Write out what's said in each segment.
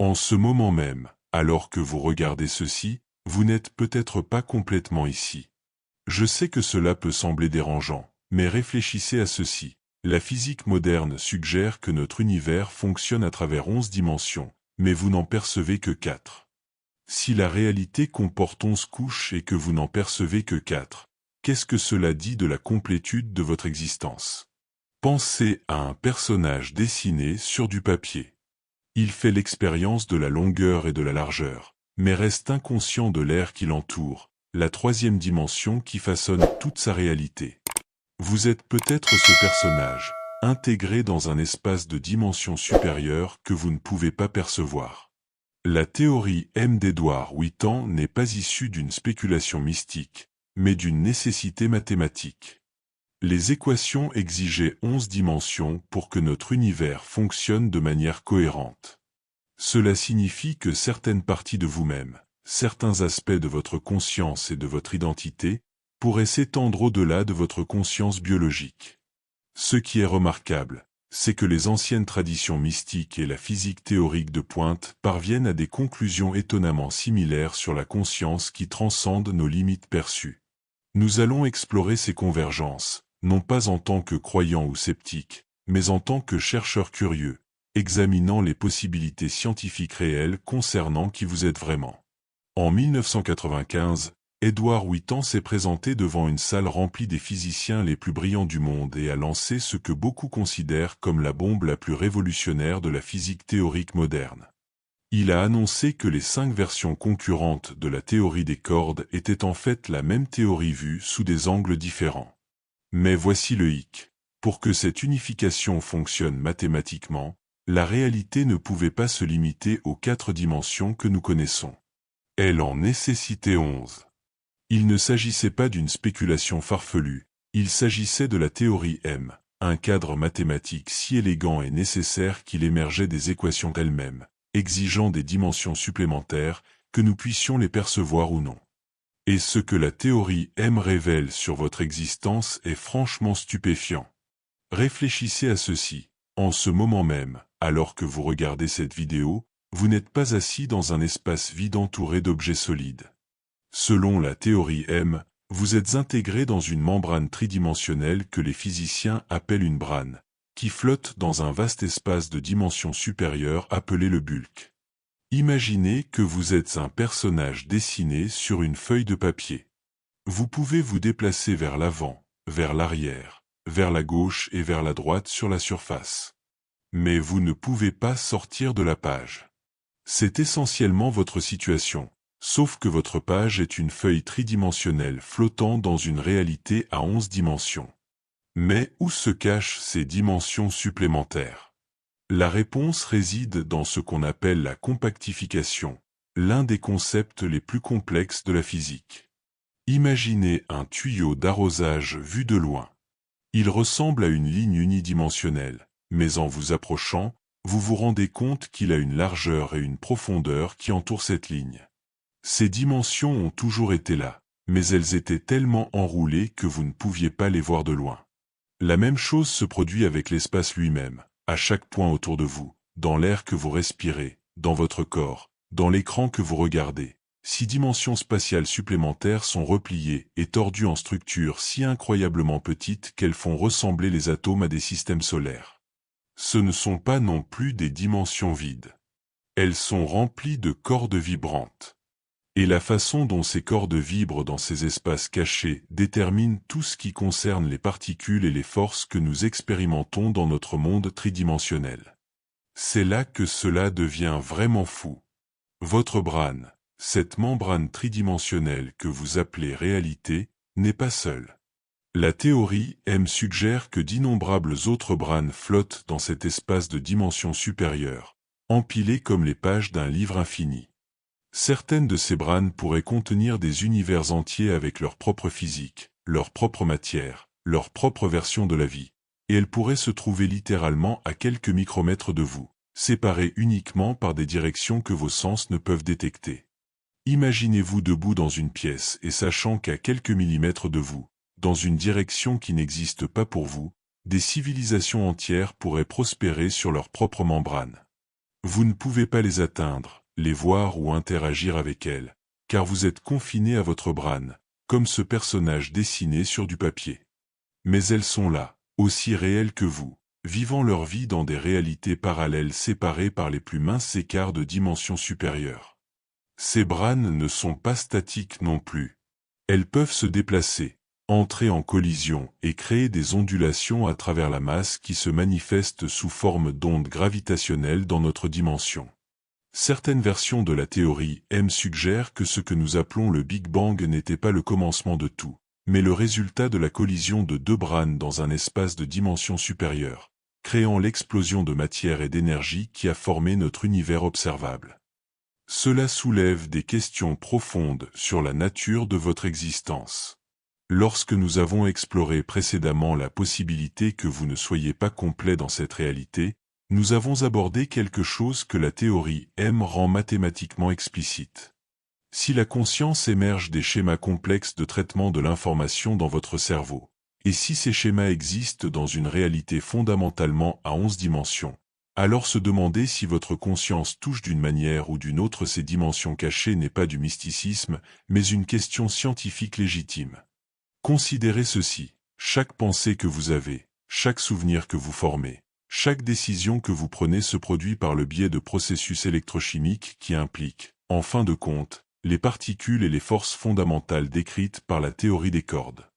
En ce moment même, alors que vous regardez ceci, vous n'êtes peut-être pas complètement ici. Je sais que cela peut sembler dérangeant, mais réfléchissez à ceci. La physique moderne suggère que notre univers fonctionne à travers 11 dimensions, mais vous n'en percevez que 4. Si la réalité comporte 11 couches et que vous n'en percevez que 4, qu'est-ce que cela dit de la complétude de votre existence? Pensez à un personnage dessiné sur du papier. Il fait l'expérience de la longueur et de la largeur, mais reste inconscient de l'air qui l'entoure, la troisième dimension qui façonne toute sa réalité. Vous êtes peut-être ce personnage, intégré dans un espace de dimension supérieure que vous ne pouvez pas percevoir. La théorie M d'Edouard Witten n'est pas issue d'une spéculation mystique, mais d'une nécessité mathématique. Les équations exigeaient 11 dimensions pour que notre univers fonctionne de manière cohérente. Cela signifie que certaines parties de vous-même, certains aspects de votre conscience et de votre identité, pourraient s'étendre au-delà de votre conscience biologique. Ce qui est remarquable, c'est que les anciennes traditions mystiques et la physique théorique de pointe parviennent à des conclusions étonnamment similaires sur la conscience qui transcendent nos limites perçues. Nous allons explorer ces convergences, non pas en tant que croyants ou sceptiques, mais en tant que chercheurs curieux, examinant les possibilités scientifiques réelles concernant qui vous êtes vraiment. En 1995, Edouard Witten s'est présenté devant une salle remplie des physiciens les plus brillants du monde et a lancé ce que beaucoup considèrent comme la bombe la plus révolutionnaire de la physique théorique moderne. Il a annoncé que les 5 versions concurrentes de la théorie des cordes étaient en fait la même théorie vue sous des angles différents. Mais voici le hic. Pour que cette unification fonctionne mathématiquement, la réalité ne pouvait pas se limiter aux 4 dimensions que nous connaissons. Elle en nécessitait 11. Il ne s'agissait pas d'une spéculation farfelue, il s'agissait de la théorie M, un cadre mathématique si élégant et nécessaire qu'il émergeait des équations elles-mêmes, exigeant des dimensions supplémentaires, que nous puissions les percevoir ou non. Et ce que la théorie M révèle sur votre existence est franchement stupéfiant. Réfléchissez à ceci. En ce moment même, alors que vous regardez cette vidéo, vous n'êtes pas assis dans un espace vide entouré d'objets solides. Selon la théorie M, vous êtes intégré dans une membrane tridimensionnelle que les physiciens appellent une brane, qui flotte dans un vaste espace de dimension supérieure appelé le bulk. Imaginez que vous êtes un personnage dessiné sur une feuille de papier. Vous pouvez vous déplacer vers l'avant, vers l'arrière, vers la gauche et vers la droite sur la surface. Mais vous ne pouvez pas sortir de la page. C'est essentiellement votre situation, sauf que votre page est une feuille tridimensionnelle flottant dans une réalité à 11 dimensions. Mais où se cachent ces dimensions supplémentaires? La réponse réside dans ce qu'on appelle la compactification, l'un des concepts les plus complexes de la physique. Imaginez un tuyau d'arrosage vu de loin. Il ressemble à une ligne unidimensionnelle, mais en vous approchant, vous vous rendez compte qu'il a une largeur et une profondeur qui entourent cette ligne. Ces dimensions ont toujours été là, mais elles étaient tellement enroulées que vous ne pouviez pas les voir de loin. La même chose se produit avec l'espace lui-même, à chaque point autour de vous, dans l'air que vous respirez, dans votre corps, dans l'écran que vous regardez. 6 dimensions spatiales supplémentaires sont repliées et tordues en structures si incroyablement petites qu'elles font ressembler les atomes à des systèmes solaires. Ce ne sont pas non plus des dimensions vides. Elles sont remplies de cordes vibrantes. Et la façon dont ces cordes vibrent dans ces espaces cachés détermine tout ce qui concerne les particules et les forces que nous expérimentons dans notre monde tridimensionnel. C'est là que cela devient vraiment fou. Votre brane, cette membrane tridimensionnelle que vous appelez réalité, n'est pas seule. La théorie M suggère que d'innombrables autres branes flottent dans cet espace de dimension supérieure, empilées comme les pages d'un livre infini. Certaines de ces branes pourraient contenir des univers entiers avec leur propre physique, leur propre matière, leur propre version de la vie, et elles pourraient se trouver littéralement à quelques micromètres de vous, séparées uniquement par des directions que vos sens ne peuvent détecter. Imaginez-vous debout dans une pièce et sachant qu'à quelques millimètres de vous, dans une direction qui n'existe pas pour vous, des civilisations entières pourraient prospérer sur leur propre membrane. Vous ne pouvez pas les atteindre, les voir ou interagir avec elles, car vous êtes confiné à votre brane, comme ce personnage dessiné sur du papier. Mais elles sont là, aussi réelles que vous, vivant leur vie dans des réalités parallèles séparées par les plus minces écarts de dimensions supérieures. Ces branes ne sont pas statiques non plus. Elles peuvent se déplacer, entrer en collision et créer des ondulations à travers la masse qui se manifestent sous forme d'ondes gravitationnelles dans notre dimension. Certaines versions de la théorie M suggèrent que ce que nous appelons le Big Bang n'était pas le commencement de tout, mais le résultat de la collision de deux branes dans un espace de dimension supérieure, créant l'explosion de matière et d'énergie qui a formé notre univers observable. Cela soulève des questions profondes sur la nature de votre existence. Lorsque nous avons exploré précédemment la possibilité que vous ne soyez pas complet dans cette réalité, nous avons abordé quelque chose que la théorie M rend mathématiquement explicite. Si la conscience émerge des schémas complexes de traitement de l'information dans votre cerveau, et si ces schémas existent dans une réalité fondamentalement à 11 dimensions, alors se demander si votre conscience touche d'une manière ou d'une autre ces dimensions cachées n'est pas du mysticisme, mais une question scientifique légitime. Considérez ceci, chaque pensée que vous avez, chaque souvenir que vous formez, chaque décision que vous prenez se produit par le biais de processus électrochimiques qui impliquent, en fin de compte, les particules et les forces fondamentales décrites par la théorie des cordes.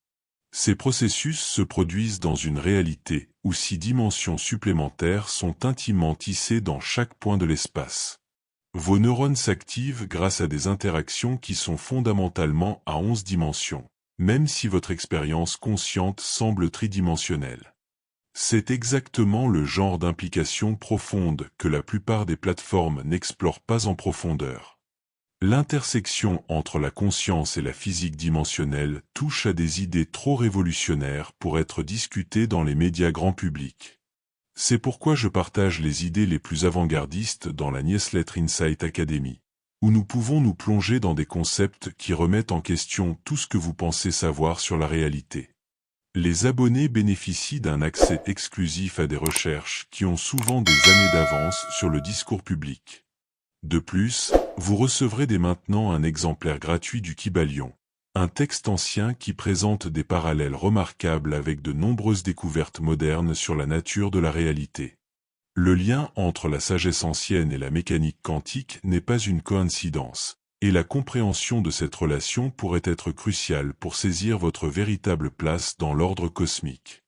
Ces processus se produisent dans une réalité où 6 dimensions supplémentaires sont intimement tissées dans chaque point de l'espace. Vos neurones s'activent grâce à des interactions qui sont fondamentalement à 11 dimensions, même si votre expérience consciente semble tridimensionnelle. C'est exactement le genre d'implication profonde que la plupart des plateformes n'explorent pas en profondeur. L'intersection entre la conscience et la physique dimensionnelle touche à des idées trop révolutionnaires pour être discutées dans les médias grand public. C'est pourquoi je partage les idées les plus avant-gardistes dans la newsletter Insight Academy, où nous pouvons nous plonger dans des concepts qui remettent en question tout ce que vous pensez savoir sur la réalité. Les abonnés bénéficient d'un accès exclusif à des recherches qui ont souvent des années d'avance sur le discours public. De plus, vous recevrez dès maintenant un exemplaire gratuit du Kybalion, un texte ancien qui présente des parallèles remarquables avec de nombreuses découvertes modernes sur la nature de la réalité. Le lien entre la sagesse ancienne et la mécanique quantique n'est pas une coïncidence, et la compréhension de cette relation pourrait être cruciale pour saisir votre véritable place dans l'ordre cosmique.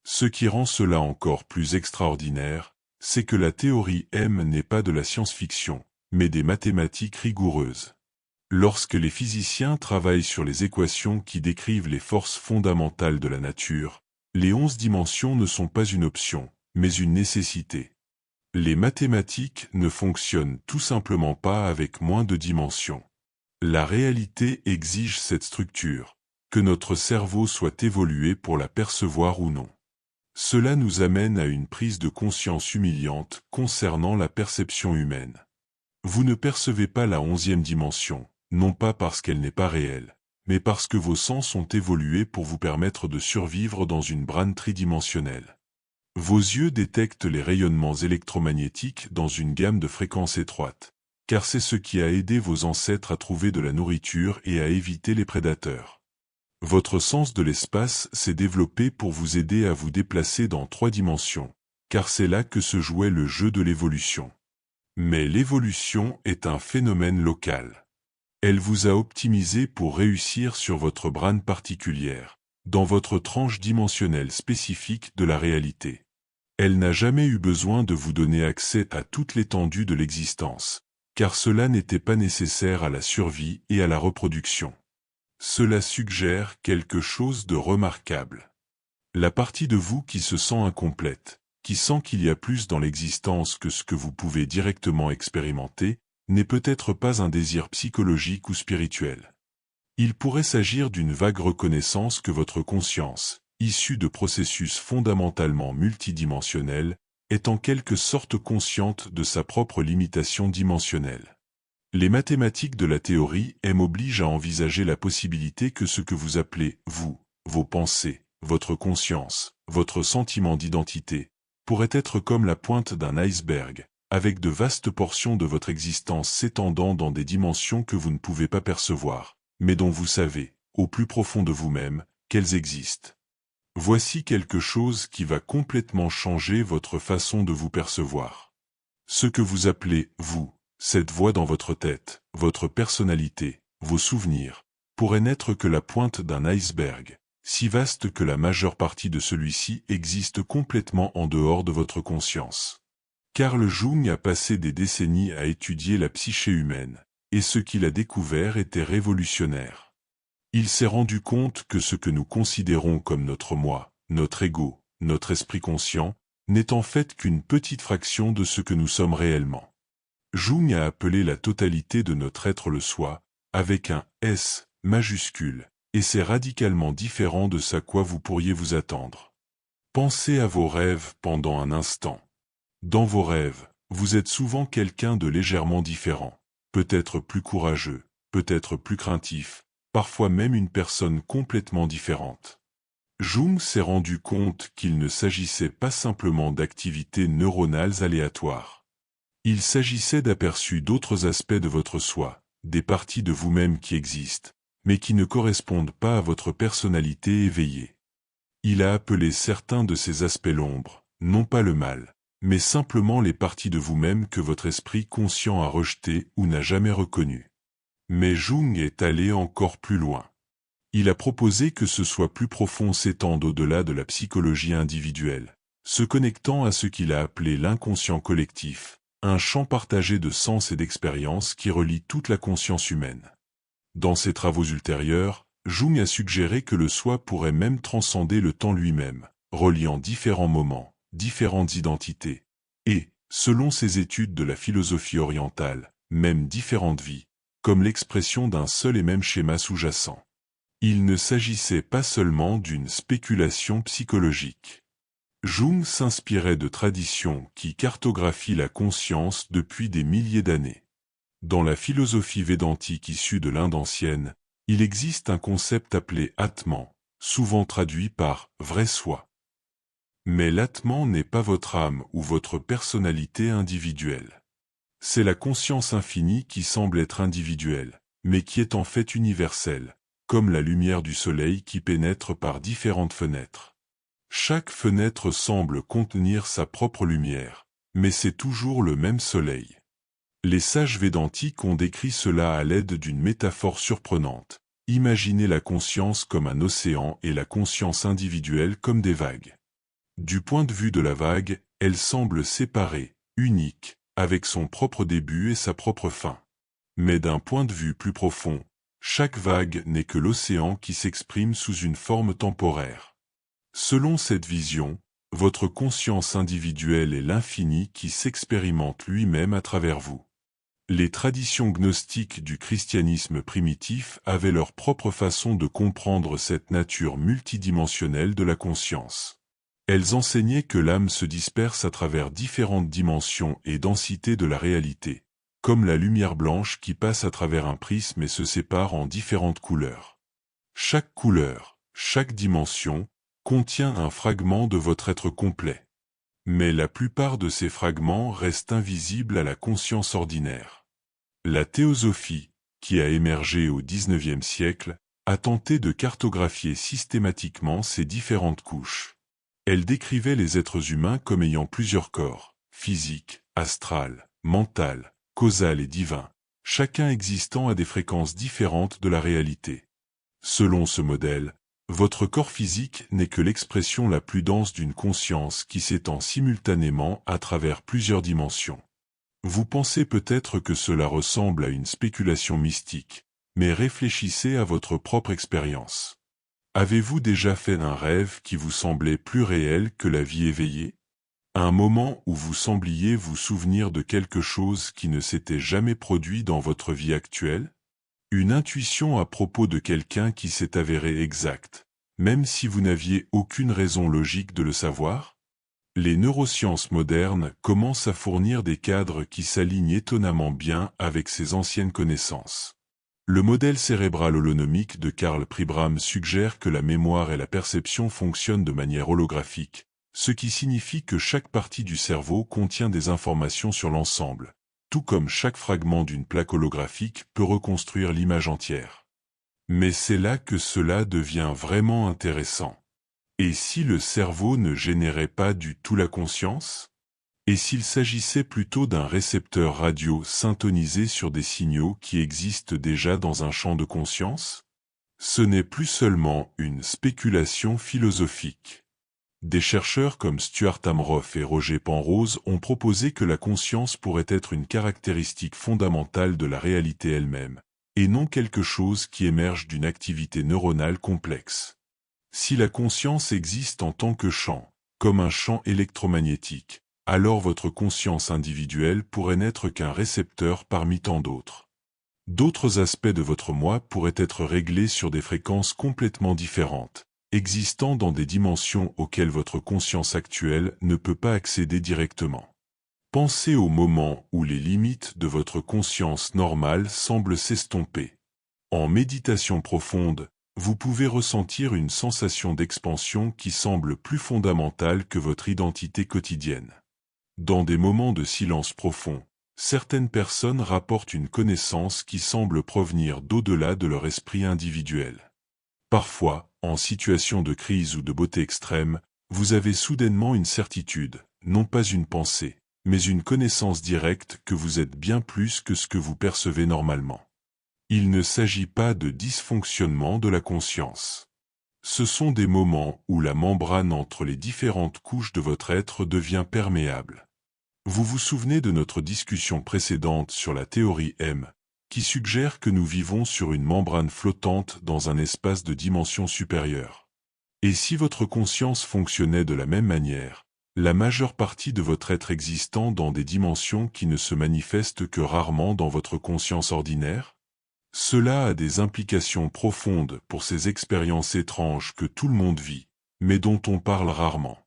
Ce qui rend cela encore plus extraordinaire, c'est que la théorie M n'est pas de la science-fiction, mais des mathématiques rigoureuses. Lorsque les physiciens travaillent sur les équations qui décrivent les forces fondamentales de la nature, les 11 dimensions ne sont pas une option, mais une nécessité. Les mathématiques ne fonctionnent tout simplement pas avec moins de dimensions. La réalité exige cette structure, que notre cerveau soit évolué pour la percevoir ou non. Cela nous amène à une prise de conscience humiliante concernant la perception humaine. Vous ne percevez pas la 11e dimension, non pas parce qu'elle n'est pas réelle, mais parce que vos sens ont évolué pour vous permettre de survivre dans une brane tridimensionnelle. Vos yeux détectent les rayonnements électromagnétiques dans une gamme de fréquences étroites, car c'est ce qui a aidé vos ancêtres à trouver de la nourriture et à éviter les prédateurs. Votre sens de l'espace s'est développé pour vous aider à vous déplacer dans 3 dimensions, car c'est là que se jouait le jeu de l'évolution. Mais l'évolution est un phénomène local. Elle vous a optimisé pour réussir sur votre brane particulière, dans votre tranche dimensionnelle spécifique de la réalité. Elle n'a jamais eu besoin de vous donner accès à toute l'étendue de l'existence, car cela n'était pas nécessaire à la survie et à la reproduction. Cela suggère quelque chose de remarquable. La partie de vous qui se sent incomplète, qui sent qu'il y a plus dans l'existence que ce que vous pouvez directement expérimenter, n'est peut-être pas un désir psychologique ou spirituel. Il pourrait s'agir d'une vague reconnaissance que votre conscience, issue de processus fondamentalement multidimensionnels, est en quelque sorte consciente de sa propre limitation dimensionnelle. Les mathématiques de la théorie M obligent à envisager la possibilité que ce que vous appelez, vous, vos pensées, votre conscience, votre sentiment d'identité, pourrait être comme la pointe d'un iceberg, avec de vastes portions de votre existence s'étendant dans des dimensions que vous ne pouvez pas percevoir, mais dont vous savez, au plus profond de vous-même, qu'elles existent. Voici quelque chose qui va complètement changer votre façon de vous percevoir. Ce que vous appelez, vous, cette voix dans votre tête, votre personnalité, vos souvenirs, pourrait n'être que la pointe d'un iceberg, si vaste que la majeure partie de celui-ci existe complètement en dehors de votre conscience. Carl Jung a passé des décennies à étudier la psyché humaine, et ce qu'il a découvert était révolutionnaire. Il s'est rendu compte que ce que nous considérons comme notre moi, notre ego, notre esprit conscient, n'est en fait qu'une petite fraction de ce que nous sommes réellement. Jung a appelé la totalité de notre être le soi, avec un « S » majuscule, et c'est radicalement différent de ce à quoi vous pourriez vous attendre. Pensez à vos rêves pendant un instant. Dans vos rêves, vous êtes souvent quelqu'un de légèrement différent, peut-être plus courageux, peut-être plus craintif, parfois même une personne complètement différente. Jung s'est rendu compte qu'il ne s'agissait pas simplement d'activités neuronales aléatoires. Il s'agissait d'aperçus d'autres aspects de votre soi, des parties de vous-même qui existent, mais qui ne correspondent pas à votre personnalité éveillée. Il a appelé certains de ces aspects l'ombre, non pas le mal, mais simplement les parties de vous-même que votre esprit conscient a rejetées ou n'a jamais reconnues. Mais Jung est allé encore plus loin. Il a proposé que ce soit plus profond s'étende au-delà de la psychologie individuelle, se connectant à ce qu'il a appelé l'inconscient collectif, un champ partagé de sens et d'expérience qui relie toute la conscience humaine. Dans ses travaux ultérieurs, Jung a suggéré que le soi pourrait même transcender le temps lui-même, reliant différents moments, différentes identités, et, selon ses études de la philosophie orientale, même différentes vies, comme l'expression d'un seul et même schéma sous-jacent. Il ne s'agissait pas seulement d'une spéculation psychologique. Jung s'inspirait de traditions qui cartographient la conscience depuis des milliers d'années. Dans la philosophie védantique issue de l'Inde ancienne, il existe un concept appelé Atman, souvent traduit par « vrai soi ». Mais l'Atman n'est pas votre âme ou votre personnalité individuelle. C'est la conscience infinie qui semble être individuelle, mais qui est en fait universelle, comme la lumière du soleil qui pénètre par différentes fenêtres. Chaque fenêtre semble contenir sa propre lumière, mais c'est toujours le même soleil. Les sages védantiques ont décrit cela à l'aide d'une métaphore surprenante. Imaginez la conscience comme un océan et la conscience individuelle comme des vagues. Du point de vue de la vague, elle semble séparée, unique, avec son propre début et sa propre fin. Mais d'un point de vue plus profond, chaque vague n'est que l'océan qui s'exprime sous une forme temporaire. Selon cette vision, votre conscience individuelle est l'infini qui s'expérimente lui-même à travers vous. Les traditions gnostiques du christianisme primitif avaient leur propre façon de comprendre cette nature multidimensionnelle de la conscience. Elles enseignaient que l'âme se disperse à travers différentes dimensions et densités de la réalité, comme la lumière blanche qui passe à travers un prisme et se sépare en différentes couleurs. Chaque couleur, chaque dimension, contient un fragment de votre être complet. Mais la plupart de ces fragments restent invisibles à la conscience ordinaire. La théosophie, qui a émergé au XIXe siècle, a tenté de cartographier systématiquement ces différentes couches. Elle décrivait les êtres humains comme ayant plusieurs corps, physique, astral, mental, causal et divin, chacun existant à des fréquences différentes de la réalité. Selon ce modèle, votre corps physique n'est que l'expression la plus dense d'une conscience qui s'étend simultanément à travers plusieurs dimensions. Vous pensez peut-être que cela ressemble à une spéculation mystique, mais réfléchissez à votre propre expérience. Avez-vous déjà fait un rêve qui vous semblait plus réel que la vie éveillée? Un moment où vous sembliez vous souvenir de quelque chose qui ne s'était jamais produit dans votre vie actuelle? Une intuition à propos de quelqu'un qui s'est avérée exacte, même si vous n'aviez aucune raison logique de le savoir? Les neurosciences modernes commencent à fournir des cadres qui s'alignent étonnamment bien avec ces anciennes connaissances. Le modèle cérébral holonomique de Karl Pribram suggère que la mémoire et la perception fonctionnent de manière holographique, ce qui signifie que chaque partie du cerveau contient des informations sur l'ensemble, tout comme chaque fragment d'une plaque holographique peut reconstruire l'image entière. Mais c'est là que cela devient vraiment intéressant. Et si le cerveau ne générait pas du tout la conscience? Et s'il s'agissait plutôt d'un récepteur radio syntonisé sur des signaux qui existent déjà dans un champ de conscience? Ce n'est plus seulement une spéculation philosophique. Des chercheurs comme Stuart Amroth et Roger Penrose ont proposé que la conscience pourrait être une caractéristique fondamentale de la réalité elle-même, et non quelque chose qui émerge d'une activité neuronale complexe. Si la conscience existe en tant que champ, comme un champ électromagnétique, alors votre conscience individuelle pourrait n'être qu'un récepteur parmi tant d'autres. D'autres aspects de votre moi pourraient être réglés sur des fréquences complètement différentes, existant dans des dimensions auxquelles votre conscience actuelle ne peut pas accéder directement. Pensez au moment où les limites de votre conscience normale semblent s'estomper. En méditation profonde, vous pouvez ressentir une sensation d'expansion qui semble plus fondamentale que votre identité quotidienne. Dans des moments de silence profond, certaines personnes rapportent une connaissance qui semble provenir d'au-delà de leur esprit individuel. Parfois, en situation de crise ou de beauté extrême, vous avez soudainement une certitude, non pas une pensée, mais une connaissance directe que vous êtes bien plus que ce que vous percevez normalement. Il ne s'agit pas de dysfonctionnement de la conscience. Ce sont des moments où la membrane entre les différentes couches de votre être devient perméable. Vous vous souvenez de notre discussion précédente sur la théorie M, qui suggère que nous vivons sur une membrane flottante dans un espace de dimension supérieure. Et si votre conscience fonctionnait de la même manière, la majeure partie de votre être existant dans des dimensions qui ne se manifestent que rarement dans votre conscience ordinaire? Cela a des implications profondes pour ces expériences étranges que tout le monde vit, mais dont on parle rarement.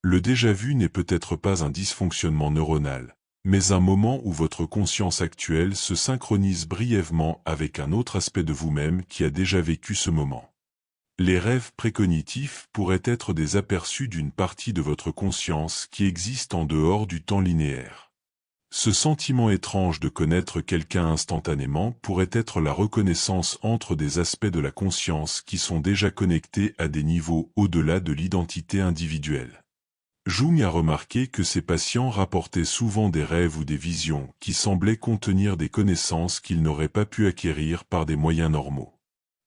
Le déjà-vu n'est peut-être pas un dysfonctionnement neuronal, mais un moment où votre conscience actuelle se synchronise brièvement avec un autre aspect de vous-même qui a déjà vécu ce moment. Les rêves précognitifs pourraient être des aperçus d'une partie de votre conscience qui existe en dehors du temps linéaire. Ce sentiment étrange de connaître quelqu'un instantanément pourrait être la reconnaissance entre des aspects de la conscience qui sont déjà connectés à des niveaux au-delà de l'identité individuelle. Jung a remarqué que ses patients rapportaient souvent des rêves ou des visions qui semblaient contenir des connaissances qu'ils n'auraient pas pu acquérir par des moyens normaux.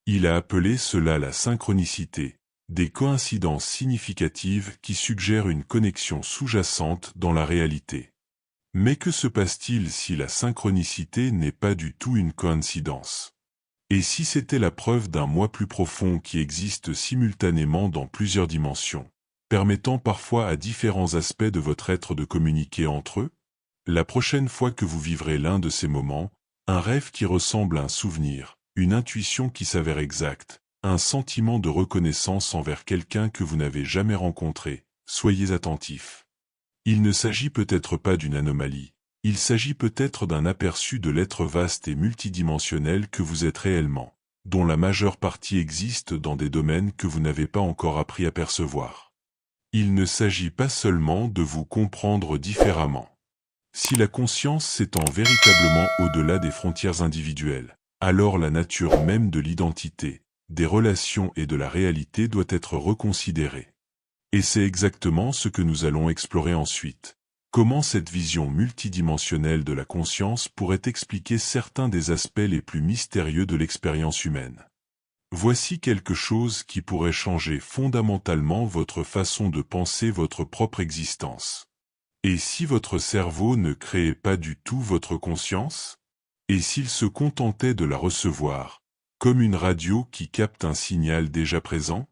Il a appelé cela la synchronicité, des coïncidences significatives qui suggèrent une connexion sous-jacente dans la réalité. Mais que se passe-t-il si la synchronicité n'est pas du tout une coïncidence? Et si c'était la preuve d'un moi plus profond qui existe simultanément dans plusieurs dimensions, permettant parfois à différents aspects de votre être de communiquer entre eux? La prochaine fois que vous vivrez l'un de ces moments, un rêve qui ressemble à un souvenir, une intuition qui s'avère exacte, un sentiment de reconnaissance envers quelqu'un que vous n'avez jamais rencontré, soyez attentifs. Il ne s'agit peut-être pas d'une anomalie, il s'agit peut-être d'un aperçu de l'être vaste et multidimensionnel que vous êtes réellement, dont la majeure partie existe dans des domaines que vous n'avez pas encore appris à percevoir. Il ne s'agit pas seulement de vous comprendre différemment. Si la conscience s'étend véritablement au-delà des frontières individuelles, alors la nature même de l'identité, des relations et de la réalité doit être reconsidérée. Et c'est exactement ce que nous allons explorer ensuite. Comment cette vision multidimensionnelle de la conscience pourrait expliquer certains des aspects les plus mystérieux de l'expérience humaine. Voici quelque chose qui pourrait changer fondamentalement votre façon de penser votre propre existence. Et si votre cerveau ne créait pas du tout votre conscience? Et s'il se contentait de la recevoir, comme une radio qui capte un signal déjà présent?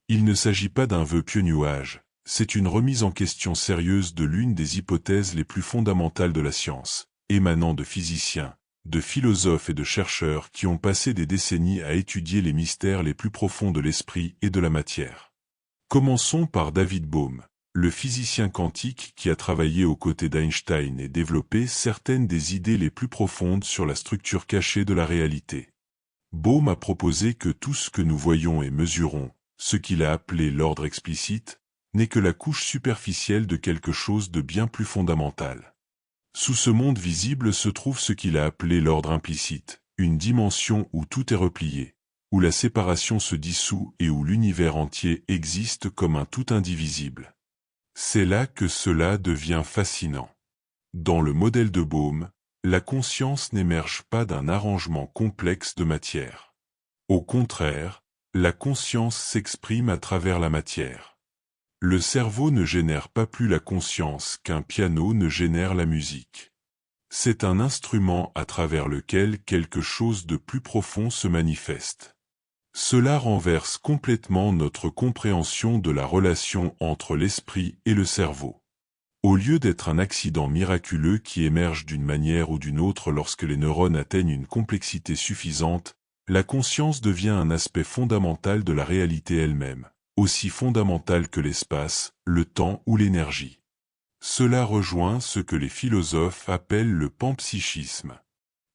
Il ne s'agit pas d'un vœu pieux nuage, c'est une remise en question sérieuse de l'une des hypothèses les plus fondamentales de la science, émanant de physiciens, de philosophes et de chercheurs qui ont passé des décennies à étudier les mystères les plus profonds de l'esprit et de la matière. Commençons par David Bohm, le physicien quantique qui a travaillé aux côtés d'Einstein et développé certaines des idées les plus profondes sur la structure cachée de la réalité. Bohm a proposé que tout ce que nous voyons et mesurons, ce qu'il a appelé l'ordre explicite, n'est que la couche superficielle de quelque chose de bien plus fondamental. Sous ce monde visible se trouve ce qu'il a appelé l'ordre implicite, une dimension où tout est replié, où la séparation se dissout et où l'univers entier existe comme un tout indivisible. C'est là que cela devient fascinant. Dans le modèle de Bohm, la conscience n'émerge pas d'un arrangement complexe de matière. Au contraire, la conscience s'exprime à travers la matière. Le cerveau ne génère pas plus la conscience qu'un piano ne génère la musique. C'est un instrument à travers lequel quelque chose de plus profond se manifeste. Cela renverse complètement notre compréhension de la relation entre l'esprit et le cerveau. Au lieu d'être un accident miraculeux qui émerge d'une manière ou d'une autre lorsque les neurones atteignent une complexité suffisante, la conscience devient un aspect fondamental de la réalité elle-même, aussi fondamental que l'espace, le temps ou l'énergie. Cela rejoint ce que les philosophes appellent le panpsychisme.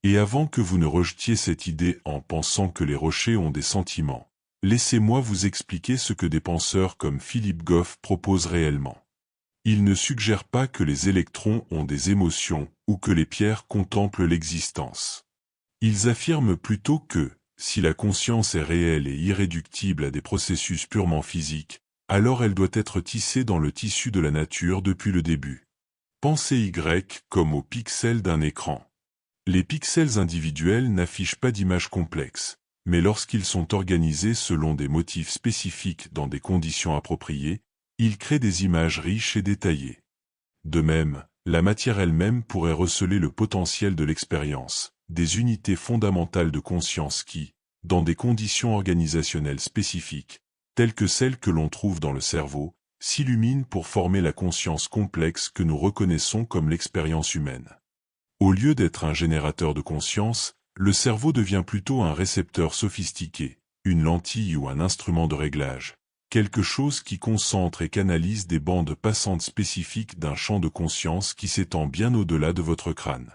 Et avant que vous ne rejetiez cette idée en pensant que les rochers ont des sentiments, laissez-moi vous expliquer ce que des penseurs comme Philippe Goff proposent réellement. Ils ne suggèrent pas que les électrons ont des émotions ou que les pierres contemplent l'existence. Ils affirment plutôt que, si la conscience est réelle et irréductible à des processus purement physiques, alors elle doit être tissée dans le tissu de la nature depuis le début. Pensez Y comme aux pixels d'un écran. Les pixels individuels n'affichent pas d'image complexe, mais lorsqu'ils sont organisés selon des motifs spécifiques dans des conditions appropriées, ils créent des images riches et détaillées. De même, la matière elle-même pourrait receler le potentiel de l'expérience, des unités fondamentales de conscience qui, dans des conditions organisationnelles spécifiques, telles que celles que l'on trouve dans le cerveau, s'illuminent pour former la conscience complexe que nous reconnaissons comme l'expérience humaine. Au lieu d'être un générateur de conscience, le cerveau devient plutôt un récepteur sophistiqué, une lentille ou un instrument de réglage, quelque chose qui concentre et canalise des bandes passantes spécifiques d'un champ de conscience qui s'étend bien au-delà de votre crâne.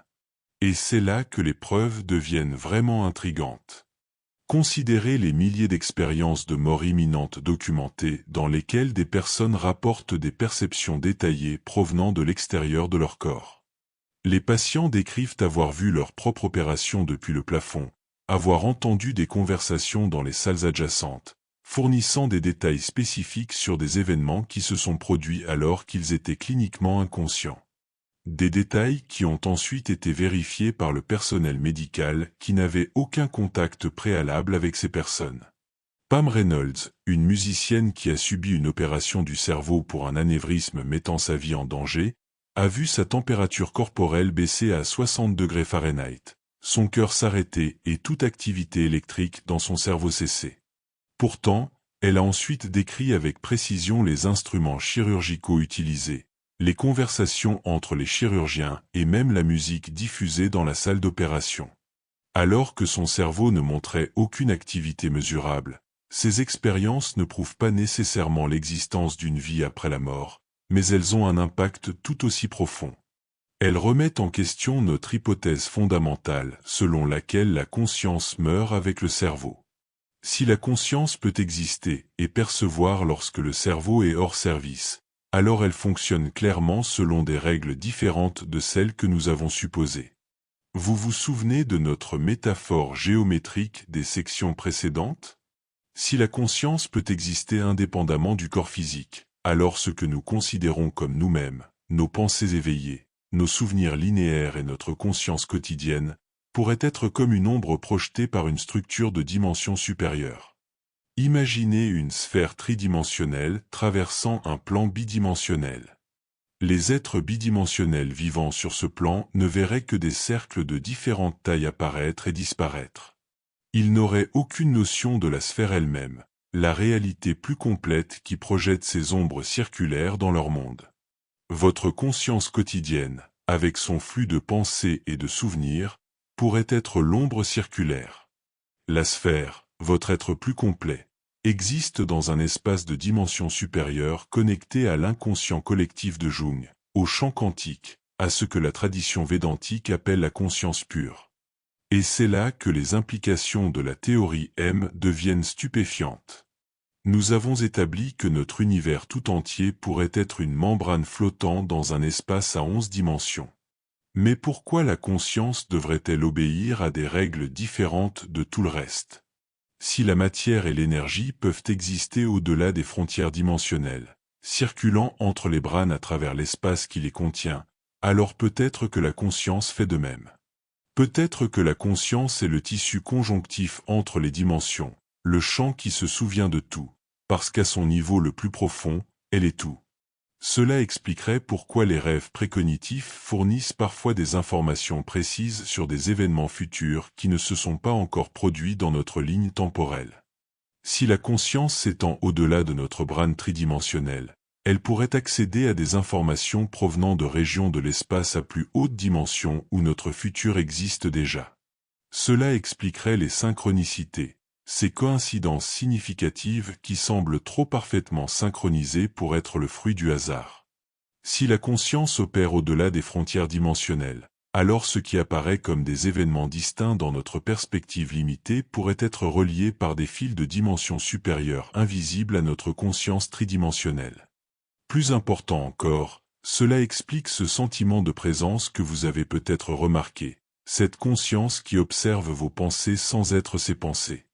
Et c'est là que les preuves deviennent vraiment intrigantes. Considérez les milliers d'expériences de mort imminente documentées dans lesquelles des personnes rapportent des perceptions détaillées provenant de l'extérieur de leur corps. Les patients décrivent avoir vu leur propre opération depuis le plafond, avoir entendu des conversations dans les salles adjacentes, fournissant des détails spécifiques sur des événements qui se sont produits alors qu'ils étaient cliniquement inconscients. Des détails qui ont ensuite été vérifiés par le personnel médical qui n'avait aucun contact préalable avec ces personnes. Pam Reynolds, une musicienne qui a subi une opération du cerveau pour un anévrisme mettant sa vie en danger, a vu sa température corporelle baisser à 60 degrés Fahrenheit, son cœur s'arrêter et toute activité électrique dans son cerveau cesser. Pourtant, elle a ensuite décrit avec précision les instruments chirurgicaux utilisés, les conversations entre les chirurgiens et même la musique diffusée dans la salle d'opération. Alors que son cerveau ne montrait aucune activité mesurable, ces expériences ne prouvent pas nécessairement l'existence d'une vie après la mort, mais elles ont un impact tout aussi profond. Elles remettent en question notre hypothèse fondamentale selon laquelle la conscience meurt avec le cerveau. Si la conscience peut exister et percevoir lorsque le cerveau est hors service, alors elle fonctionne clairement selon des règles différentes de celles que nous avons supposées. Vous vous souvenez de notre métaphore géométrique des sections précédentes? Si la conscience peut exister indépendamment du corps physique, alors ce que nous considérons comme nous-mêmes, nos pensées éveillées, nos souvenirs linéaires et notre conscience quotidienne, pourraient être comme une ombre projetée par une structure de dimension supérieure. Imaginez une sphère tridimensionnelle traversant un plan bidimensionnel. Les êtres bidimensionnels vivant sur ce plan ne verraient que des cercles de différentes tailles apparaître et disparaître. Ils n'auraient aucune notion de la sphère elle-même, la réalité plus complète qui projette ces ombres circulaires dans leur monde. Votre conscience quotidienne, avec son flux de pensées et de souvenirs, pourrait être l'ombre circulaire. La sphère, votre être plus complet, existe dans un espace de dimension supérieure connecté à l'inconscient collectif de Jung, au champ quantique, à ce que la tradition védantique appelle la conscience pure. Et c'est là que les implications de la théorie M deviennent stupéfiantes. Nous avons établi que notre univers tout entier pourrait être une membrane flottant dans un espace à 11 dimensions. Mais pourquoi la conscience devrait-elle obéir à des règles différentes de tout le reste? Si la matière et l'énergie peuvent exister au-delà des frontières dimensionnelles, circulant entre les brânes à travers l'espace qui les contient, alors peut-être que la conscience fait de même. Peut-être que la conscience est le tissu conjonctif entre les dimensions, le champ qui se souvient de tout, parce qu'à son niveau le plus profond, elle est tout. Cela expliquerait pourquoi les rêves précognitifs fournissent parfois des informations précises sur des événements futurs qui ne se sont pas encore produits dans notre ligne temporelle. Si la conscience s'étend au-delà de notre brâne tridimensionnel, elle pourrait accéder à des informations provenant de régions de l'espace à plus haute dimension où notre futur existe déjà. Cela expliquerait les synchronicités, ces coïncidences significatives qui semblent trop parfaitement synchronisées pour être le fruit du hasard. Si la conscience opère au-delà des frontières dimensionnelles, alors ce qui apparaît comme des événements distincts dans notre perspective limitée pourrait être relié par des fils de dimension supérieure invisibles à notre conscience tridimensionnelle. Plus important encore, cela explique ce sentiment de présence que vous avez peut-être remarqué, cette conscience qui observe vos pensées sans être ces pensées.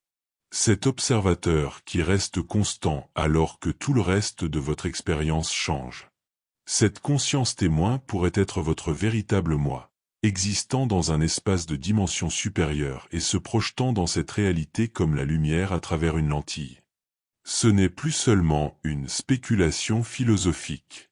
Cet observateur qui reste constant alors que tout le reste de votre expérience change. Cette conscience témoin pourrait être votre véritable moi, existant dans un espace de dimension supérieure et se projetant dans cette réalité comme la lumière à travers une lentille. Ce n'est plus seulement une spéculation philosophique.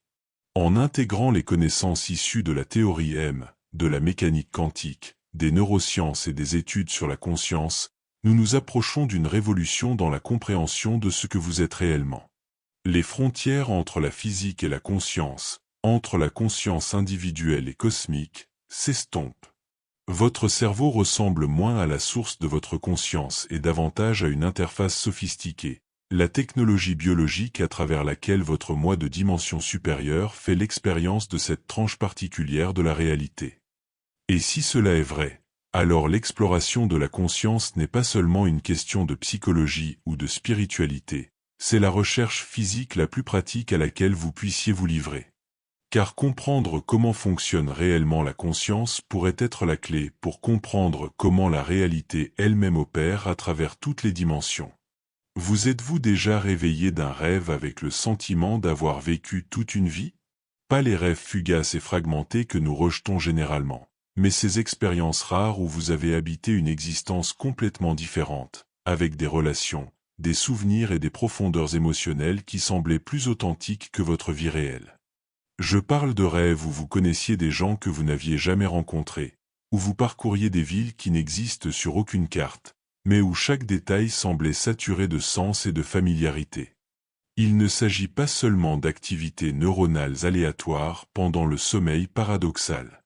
En intégrant les connaissances issues de la théorie M, de la mécanique quantique, des neurosciences et des études sur la conscience, nous nous approchons d'une révolution dans la compréhension de ce que vous êtes réellement. Les frontières entre la physique et la conscience, entre la conscience individuelle et cosmique, s'estompent. Votre cerveau ressemble moins à la source de votre conscience et davantage à une interface sophistiquée, la technologie biologique à travers laquelle votre moi de dimension supérieure fait l'expérience de cette tranche particulière de la réalité. Et si cela est vrai, alors l'exploration de la conscience n'est pas seulement une question de psychologie ou de spiritualité, c'est la recherche physique la plus pratique à laquelle vous puissiez vous livrer. Car comprendre comment fonctionne réellement la conscience pourrait être la clé pour comprendre comment la réalité elle-même opère à travers toutes les dimensions. Vous êtes-vous déjà réveillé d'un rêve avec le sentiment d'avoir vécu toute une vie? Pas les rêves fugaces et fragmentés que nous rejetons généralement, mais ces expériences rares où vous avez habité une existence complètement différente, avec des relations, des souvenirs et des profondeurs émotionnelles qui semblaient plus authentiques que votre vie réelle. Je parle de rêves où vous connaissiez des gens que vous n'aviez jamais rencontrés, où vous parcouriez des villes qui n'existent sur aucune carte, mais où chaque détail semblait saturé de sens et de familiarité. Il ne s'agit pas seulement d'activités neuronales aléatoires pendant le sommeil paradoxal.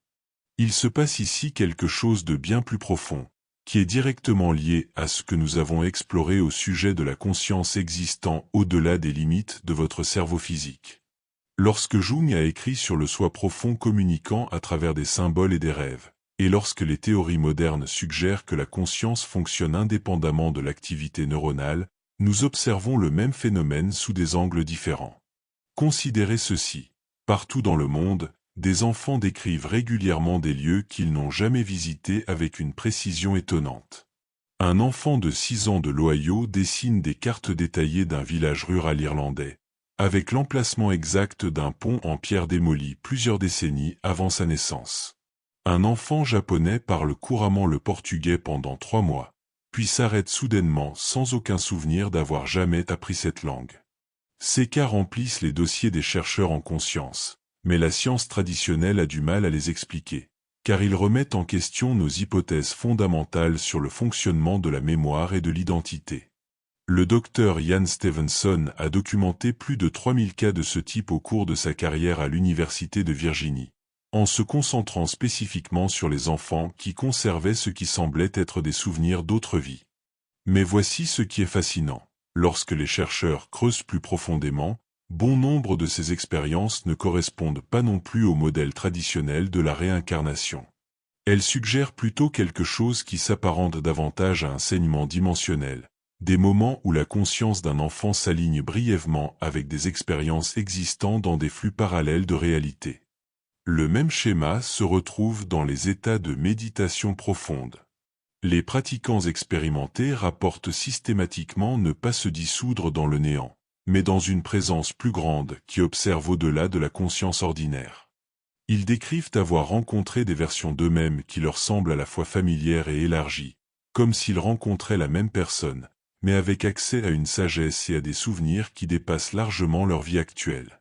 Il se passe ici quelque chose de bien plus profond, qui est directement lié à ce que nous avons exploré au sujet de la conscience existant au-delà des limites de votre cerveau physique. Lorsque Jung a écrit sur le soi profond communiquant à travers des symboles et des rêves, et lorsque les théories modernes suggèrent que la conscience fonctionne indépendamment de l'activité neuronale, nous observons le même phénomène sous des angles différents. Considérez ceci. Partout dans le monde, des enfants décrivent régulièrement des lieux qu'ils n'ont jamais visités avec une précision étonnante. Un enfant de 6 ans de l'Ohio dessine des cartes détaillées d'un village rural irlandais, avec l'emplacement exact d'un pont en pierre démoli plusieurs décennies avant sa naissance. Un enfant japonais parle couramment le portugais pendant 3 mois, puis s'arrête soudainement sans aucun souvenir d'avoir jamais appris cette langue. Ces cas remplissent les dossiers des chercheurs en conscience, mais la science traditionnelle a du mal à les expliquer, car ils remettent en question nos hypothèses fondamentales sur le fonctionnement de la mémoire et de l'identité. Le docteur Ian Stevenson a documenté plus de 3000 cas de ce type au cours de sa carrière à l'Université de Virginie, en se concentrant spécifiquement sur les enfants qui conservaient ce qui semblait être des souvenirs d'autres vies. Mais voici ce qui est fascinant. Lorsque les chercheurs creusent plus profondément, bon nombre de ces expériences ne correspondent pas non plus au modèle traditionnel de la réincarnation. Elles suggèrent plutôt quelque chose qui s'apparente davantage à un saignement dimensionnel, des moments où la conscience d'un enfant s'aligne brièvement avec des expériences existant dans des flux parallèles de réalité. Le même schéma se retrouve dans les états de méditation profonde. Les pratiquants expérimentés rapportent systématiquement ne pas se dissoudre dans le néant, mais dans une présence plus grande qui observe au-delà de la conscience ordinaire. Ils décrivent avoir rencontré des versions d'eux-mêmes qui leur semblent à la fois familières et élargies, comme s'ils rencontraient la même personne, mais avec accès à une sagesse et à des souvenirs qui dépassent largement leur vie actuelle.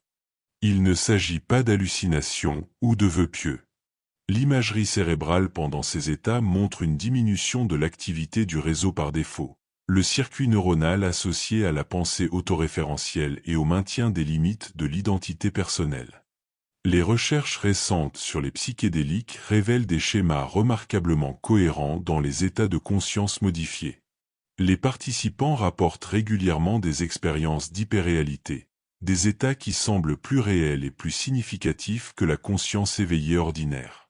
Il ne s'agit pas d'hallucination ou de vœux pieux. L'imagerie cérébrale pendant ces états montre une diminution de l'activité du réseau par défaut, le circuit neuronal associé à la pensée autoréférentielle et au maintien des limites de l'identité personnelle. Les recherches récentes sur les psychédéliques révèlent des schémas remarquablement cohérents dans les états de conscience modifiés. Les participants rapportent régulièrement des expériences d'hyperréalité, des états qui semblent plus réels et plus significatifs que la conscience éveillée ordinaire.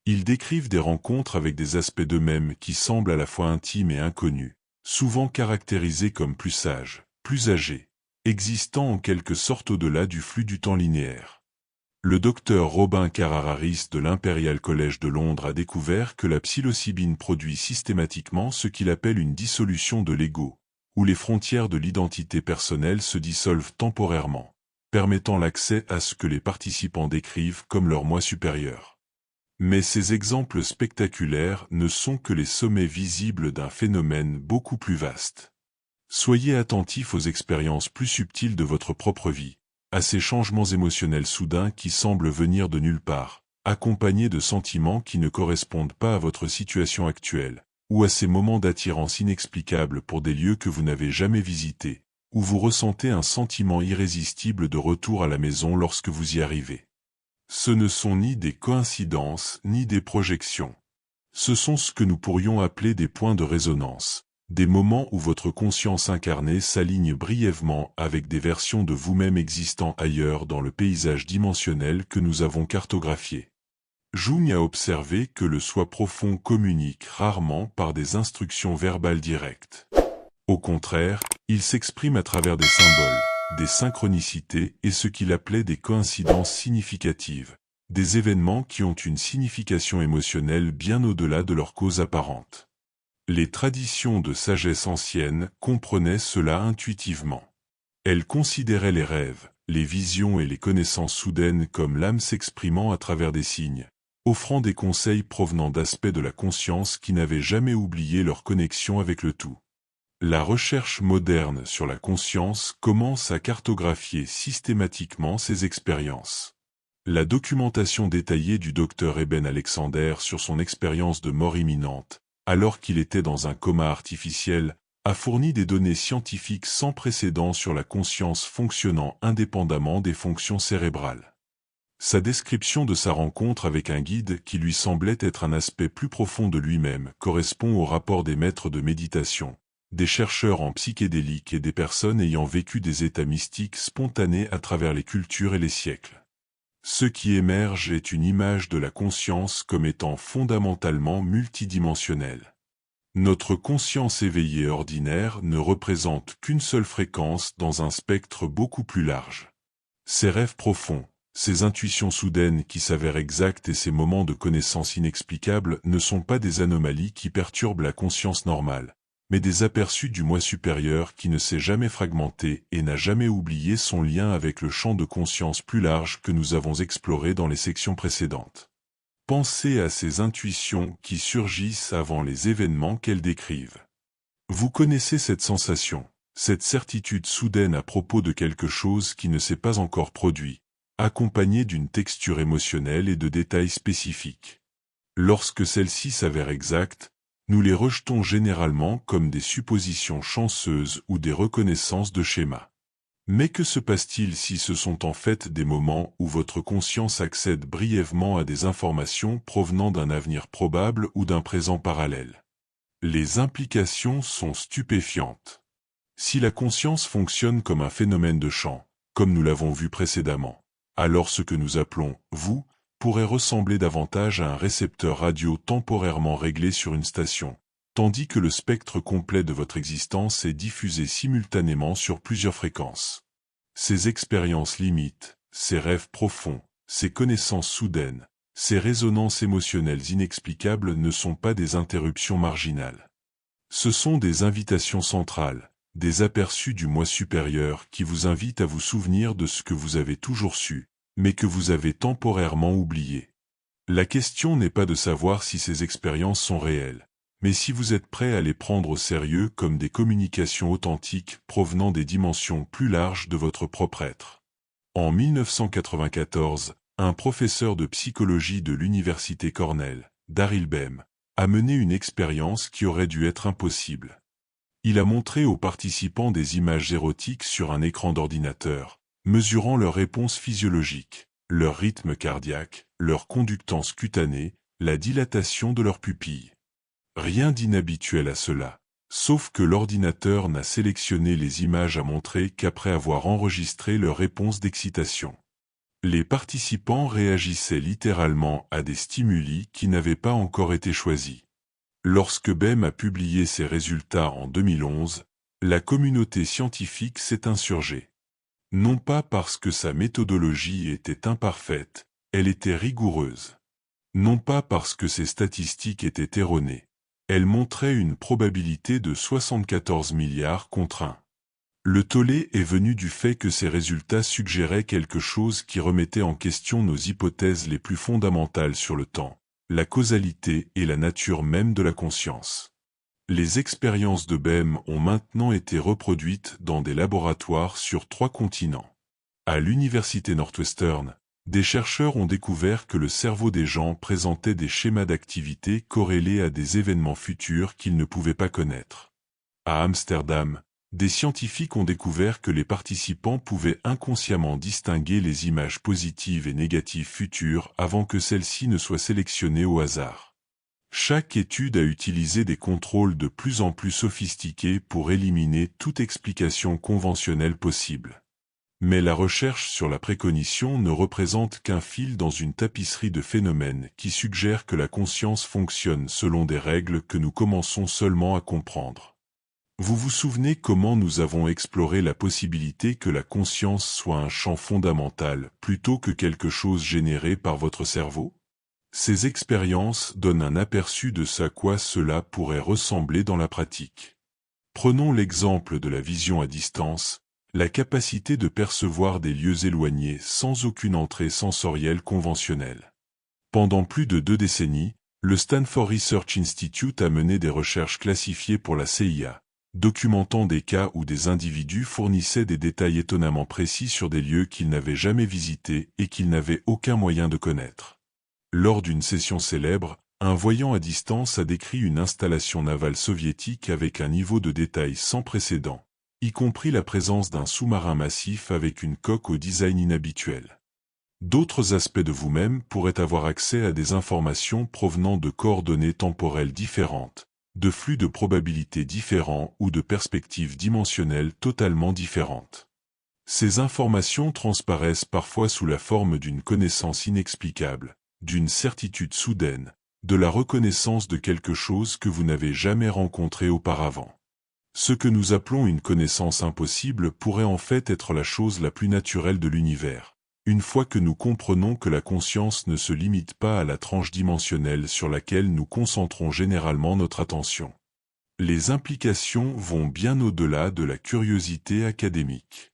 Ils décrivent des rencontres avec des aspects d'eux-mêmes qui semblent à la fois intimes et inconnus, souvent caractérisés comme plus sages, plus âgés, existant en quelque sorte au-delà du flux du temps linéaire. Le docteur Robin Carhart-Harris de l'Imperial College de Londres a découvert que la psilocybine produit systématiquement ce qu'il appelle une dissolution de l'ego, où les frontières de l'identité personnelle se dissolvent temporairement, permettant l'accès à ce que les participants décrivent comme leur moi supérieur. Mais ces exemples spectaculaires ne sont que les sommets visibles d'un phénomène beaucoup plus vaste. Soyez attentifs aux expériences plus subtiles de votre propre vie, à ces changements émotionnels soudains qui semblent venir de nulle part, accompagnés de sentiments qui ne correspondent pas à votre situation actuelle, ou à ces moments d'attirance inexplicable pour des lieux que vous n'avez jamais visités, où vous ressentez un sentiment irrésistible de retour à la maison lorsque vous y arrivez. Ce ne sont ni des coïncidences ni des projections. Ce sont ce que nous pourrions appeler des points de résonance. Des moments où votre conscience incarnée s'aligne brièvement avec des versions de vous-même existant ailleurs dans le paysage dimensionnel que nous avons cartographié. Jung a observé que le soi profond communique rarement par des instructions verbales directes. Au contraire, il s'exprime à travers des symboles, des synchronicités et ce qu'il appelait des coïncidences significatives, des événements qui ont une signification émotionnelle bien au-delà de leur cause apparente. Les traditions de sagesse ancienne comprenaient cela intuitivement. Elles considéraient les rêves, les visions et les connaissances soudaines comme l'âme s'exprimant à travers des signes, offrant des conseils provenant d'aspects de la conscience qui n'avaient jamais oublié leur connexion avec le tout. La recherche moderne sur la conscience commence à cartographier systématiquement ces expériences. La documentation détaillée du docteur Eben Alexander sur son expérience de mort imminente, alors qu'il était dans un coma artificiel, a fourni des données scientifiques sans précédent sur la conscience fonctionnant indépendamment des fonctions cérébrales. Sa description de sa rencontre avec un guide qui lui semblait être un aspect plus profond de lui-même correspond au rapport des maîtres de méditation, des chercheurs en psychédélique et des personnes ayant vécu des états mystiques spontanés à travers les cultures et les siècles. Ce qui émerge est une image de la conscience comme étant fondamentalement multidimensionnelle. Notre conscience éveillée ordinaire ne représente qu'une seule fréquence dans un spectre beaucoup plus large. Ces rêves profonds, ces intuitions soudaines qui s'avèrent exactes et ces moments de connaissance inexplicables ne sont pas des anomalies qui perturbent la conscience normale, mais des aperçus du moi supérieur qui ne s'est jamais fragmenté et n'a jamais oublié son lien avec le champ de conscience plus large que nous avons exploré dans les sections précédentes. Pensez à ces intuitions qui surgissent avant les événements qu'elles décrivent. Vous connaissez cette sensation, cette certitude soudaine à propos de quelque chose qui ne s'est pas encore produit, accompagnée d'une texture émotionnelle et de détails spécifiques. Lorsque celle-ci s'avère exacte, nous les rejetons généralement comme des suppositions chanceuses ou des reconnaissances de schémas. Mais que se passe-t-il si ce sont en fait des moments où votre conscience accède brièvement à des informations provenant d'un avenir probable ou d'un présent parallèle? Les implications sont stupéfiantes. Si la conscience fonctionne comme un phénomène de champ, comme nous l'avons vu précédemment, alors ce que nous appelons « vous » pourrait ressembler davantage à un récepteur radio temporairement réglé sur une station, tandis que le spectre complet de votre existence est diffusé simultanément sur plusieurs fréquences. Ces expériences limites, ces rêves profonds, ces connaissances soudaines, ces résonances émotionnelles inexplicables ne sont pas des interruptions marginales. Ce sont des invitations centrales, des aperçus du moi supérieur qui vous invitent à vous souvenir de ce que vous avez toujours su, mais que vous avez temporairement oublié. La question n'est pas de savoir si ces expériences sont réelles, mais si vous êtes prêt à les prendre au sérieux comme des communications authentiques provenant des dimensions plus larges de votre propre être. En 1994, un professeur de psychologie de l'université Cornell, Daryl Bem, a mené une expérience qui aurait dû être impossible. Il a montré aux participants des images érotiques sur un écran d'ordinateur, mesurant leurs réponses physiologiques, leur rythme cardiaque, leur conductance cutanée, la dilatation de leurs pupilles. Rien d'inhabituel à cela, sauf que l'ordinateur n'a sélectionné les images à montrer qu'après avoir enregistré leurs réponses d'excitation. Les participants réagissaient littéralement à des stimuli qui n'avaient pas encore été choisis. Lorsque Bem a publié ses résultats en 2011, la communauté scientifique s'est insurgée. Non pas parce que sa méthodologie était imparfaite, elle était rigoureuse. Non pas parce que ses statistiques étaient erronées. Elle montrait une probabilité de 74 milliards contre 1. Le tollé est venu du fait que ces résultats suggéraient quelque chose qui remettait en question nos hypothèses les plus fondamentales sur le temps, la causalité et la nature même de la conscience. Les expériences de Bem ont maintenant été reproduites dans des laboratoires sur 3 continents. À l'université Northwestern, des chercheurs ont découvert que le cerveau des gens présentait des schémas d'activité corrélés à des événements futurs qu'ils ne pouvaient pas connaître. À Amsterdam, des scientifiques ont découvert que les participants pouvaient inconsciemment distinguer les images positives et négatives futures avant que celles-ci ne soient sélectionnées au hasard. Chaque étude a utilisé des contrôles de plus en plus sophistiqués pour éliminer toute explication conventionnelle possible. Mais la recherche sur la précognition ne représente qu'un fil dans une tapisserie de phénomènes qui suggèrent que la conscience fonctionne selon des règles que nous commençons seulement à comprendre. Vous vous souvenez comment nous avons exploré la possibilité que la conscience soit un champ fondamental plutôt que quelque chose généré par votre cerveau? Ces expériences donnent un aperçu de ce à quoi cela pourrait ressembler dans la pratique. Prenons l'exemple de la vision à distance, la capacité de percevoir des lieux éloignés sans aucune entrée sensorielle conventionnelle. Pendant plus de 2 décennies, le Stanford Research Institute a mené des recherches classifiées pour la CIA, documentant des cas où des individus fournissaient des détails étonnamment précis sur des lieux qu'ils n'avaient jamais visités et qu'ils n'avaient aucun moyen de connaître. Lors d'une session célèbre, un voyant à distance a décrit une installation navale soviétique avec un niveau de détail sans précédent, y compris la présence d'un sous-marin massif avec une coque au design inhabituel. D'autres aspects de vous-même pourraient avoir accès à des informations provenant de coordonnées temporelles différentes, de flux de probabilités différents ou de perspectives dimensionnelles totalement différentes. Ces informations transparaissent parfois sous la forme d'une connaissance inexplicable, d'une certitude soudaine, de la reconnaissance de quelque chose que vous n'avez jamais rencontré auparavant. Ce que nous appelons une connaissance impossible pourrait en fait être la chose la plus naturelle de l'univers, une fois que nous comprenons que la conscience ne se limite pas à la tranche dimensionnelle sur laquelle nous concentrons généralement notre attention. Les implications vont bien au-delà de la curiosité académique.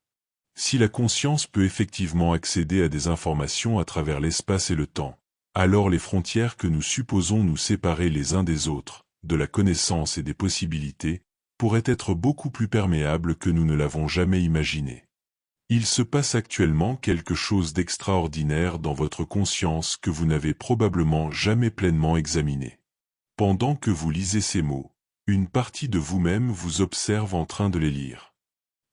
Si la conscience peut effectivement accéder à des informations à travers l'espace et le temps, alors les frontières que nous supposons nous séparer les uns des autres, de la connaissance et des possibilités, pourraient être beaucoup plus perméables que nous ne l'avons jamais imaginé. Il se passe actuellement quelque chose d'extraordinaire dans votre conscience que vous n'avez probablement jamais pleinement examiné. Pendant que vous lisez ces mots, une partie de vous-même vous observe en train de les lire.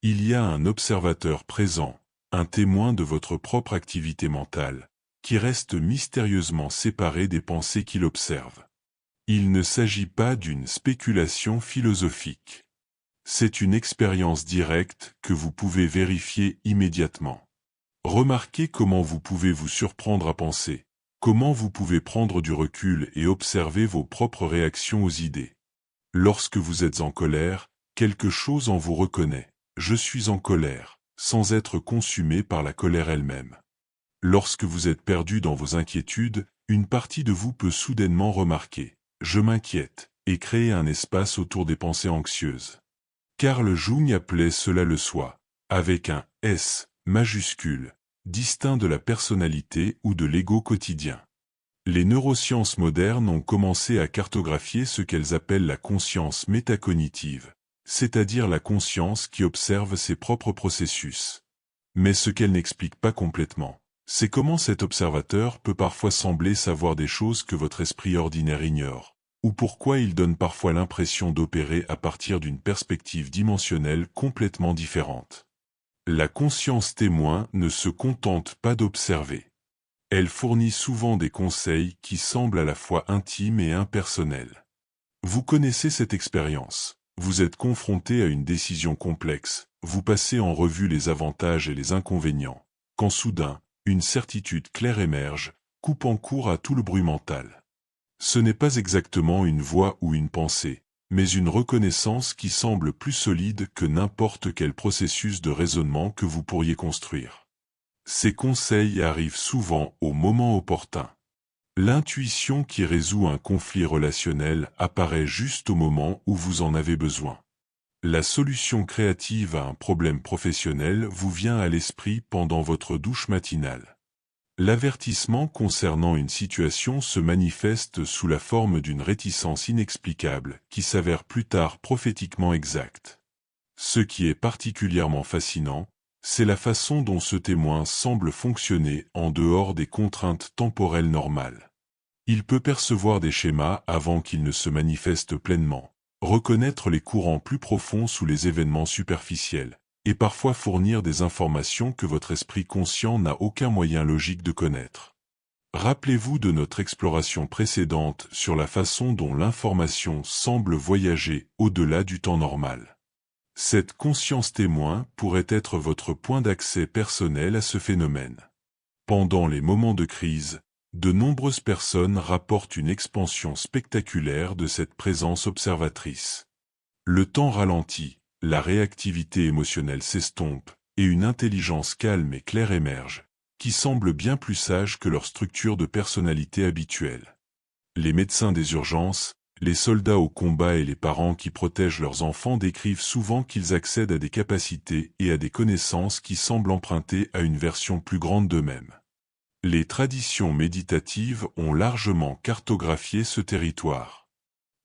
Il y a un observateur présent, un témoin de votre propre activité mentale, qui reste mystérieusement séparé des pensées qu'il observe. Il ne s'agit pas d'une spéculation philosophique. C'est une expérience directe que vous pouvez vérifier immédiatement. Remarquez comment vous pouvez vous surprendre à penser, comment vous pouvez prendre du recul et observer vos propres réactions aux idées. Lorsque vous êtes en colère, quelque chose en vous reconnaît. Je suis en colère, sans être consumé par la colère elle-même. Lorsque vous êtes perdu dans vos inquiétudes, une partie de vous peut soudainement remarquer « je m'inquiète » et créer un espace autour des pensées anxieuses. Carl Jung appelait cela le soi, avec un « S » majuscule, distinct de la personnalité ou de l'ego quotidien. Les neurosciences modernes ont commencé à cartographier ce qu'elles appellent la conscience métacognitive, c'est-à-dire la conscience qui observe ses propres processus. Mais ce qu'elle n'explique pas complètement, c'est comment cet observateur peut parfois sembler savoir des choses que votre esprit ordinaire ignore, ou pourquoi il donne parfois l'impression d'opérer à partir d'une perspective dimensionnelle complètement différente. La conscience témoin ne se contente pas d'observer. Elle fournit souvent des conseils qui semblent à la fois intimes et impersonnels. Vous connaissez cette expérience. Vous êtes confronté à une décision complexe, vous passez en revue les avantages et les inconvénients, quand soudain, une certitude claire émerge, coupant court à tout le bruit mental. Ce n'est pas exactement une voix ou une pensée, mais une reconnaissance qui semble plus solide que n'importe quel processus de raisonnement que vous pourriez construire. Ces conseils arrivent souvent au moment opportun. L'intuition qui résout un conflit relationnel apparaît juste au moment où vous en avez besoin. La solution créative à un problème professionnel vous vient à l'esprit pendant votre douche matinale. L'avertissement concernant une situation se manifeste sous la forme d'une réticence inexplicable qui s'avère plus tard prophétiquement exacte. Ce qui est particulièrement fascinant, c'est la façon dont ce témoin semble fonctionner en dehors des contraintes temporelles normales. Il peut percevoir des schémas avant qu'ils ne se manifestent pleinement, reconnaître les courants plus profonds sous les événements superficiels, et parfois fournir des informations que votre esprit conscient n'a aucun moyen logique de connaître. Rappelez-vous de notre exploration précédente sur la façon dont l'information semble voyager au-delà du temps normal. Cette conscience témoin pourrait être votre point d'accès personnel à ce phénomène. Pendant les moments de crise, de nombreuses personnes rapportent une expansion spectaculaire de cette présence observatrice. Le temps ralentit, la réactivité émotionnelle s'estompe, et une intelligence calme et claire émerge, qui semble bien plus sage que leur structure de personnalité habituelle. Les médecins des urgences, les soldats au combat et les parents qui protègent leurs enfants décrivent souvent qu'ils accèdent à des capacités et à des connaissances qui semblent emprunter à une version plus grande d'eux-mêmes. Les traditions méditatives ont largement cartographié ce territoire.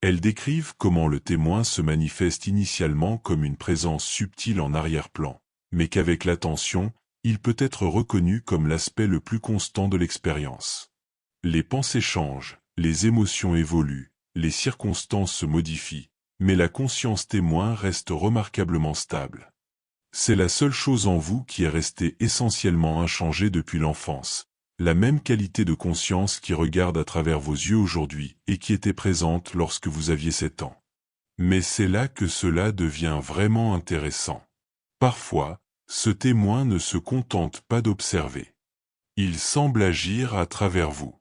Elles décrivent comment le témoin se manifeste initialement comme une présence subtile en arrière-plan, mais qu'avec l'attention, il peut être reconnu comme l'aspect le plus constant de l'expérience. Les pensées changent, les émotions évoluent, les circonstances se modifient, mais la conscience témoin reste remarquablement stable. C'est la seule chose en vous qui est restée essentiellement inchangée depuis l'enfance, la même qualité de conscience qui regarde à travers vos yeux aujourd'hui et qui était présente lorsque vous aviez 7 ans. Mais c'est là que cela devient vraiment intéressant. Parfois, ce témoin ne se contente pas d'observer. Il semble agir à travers vous.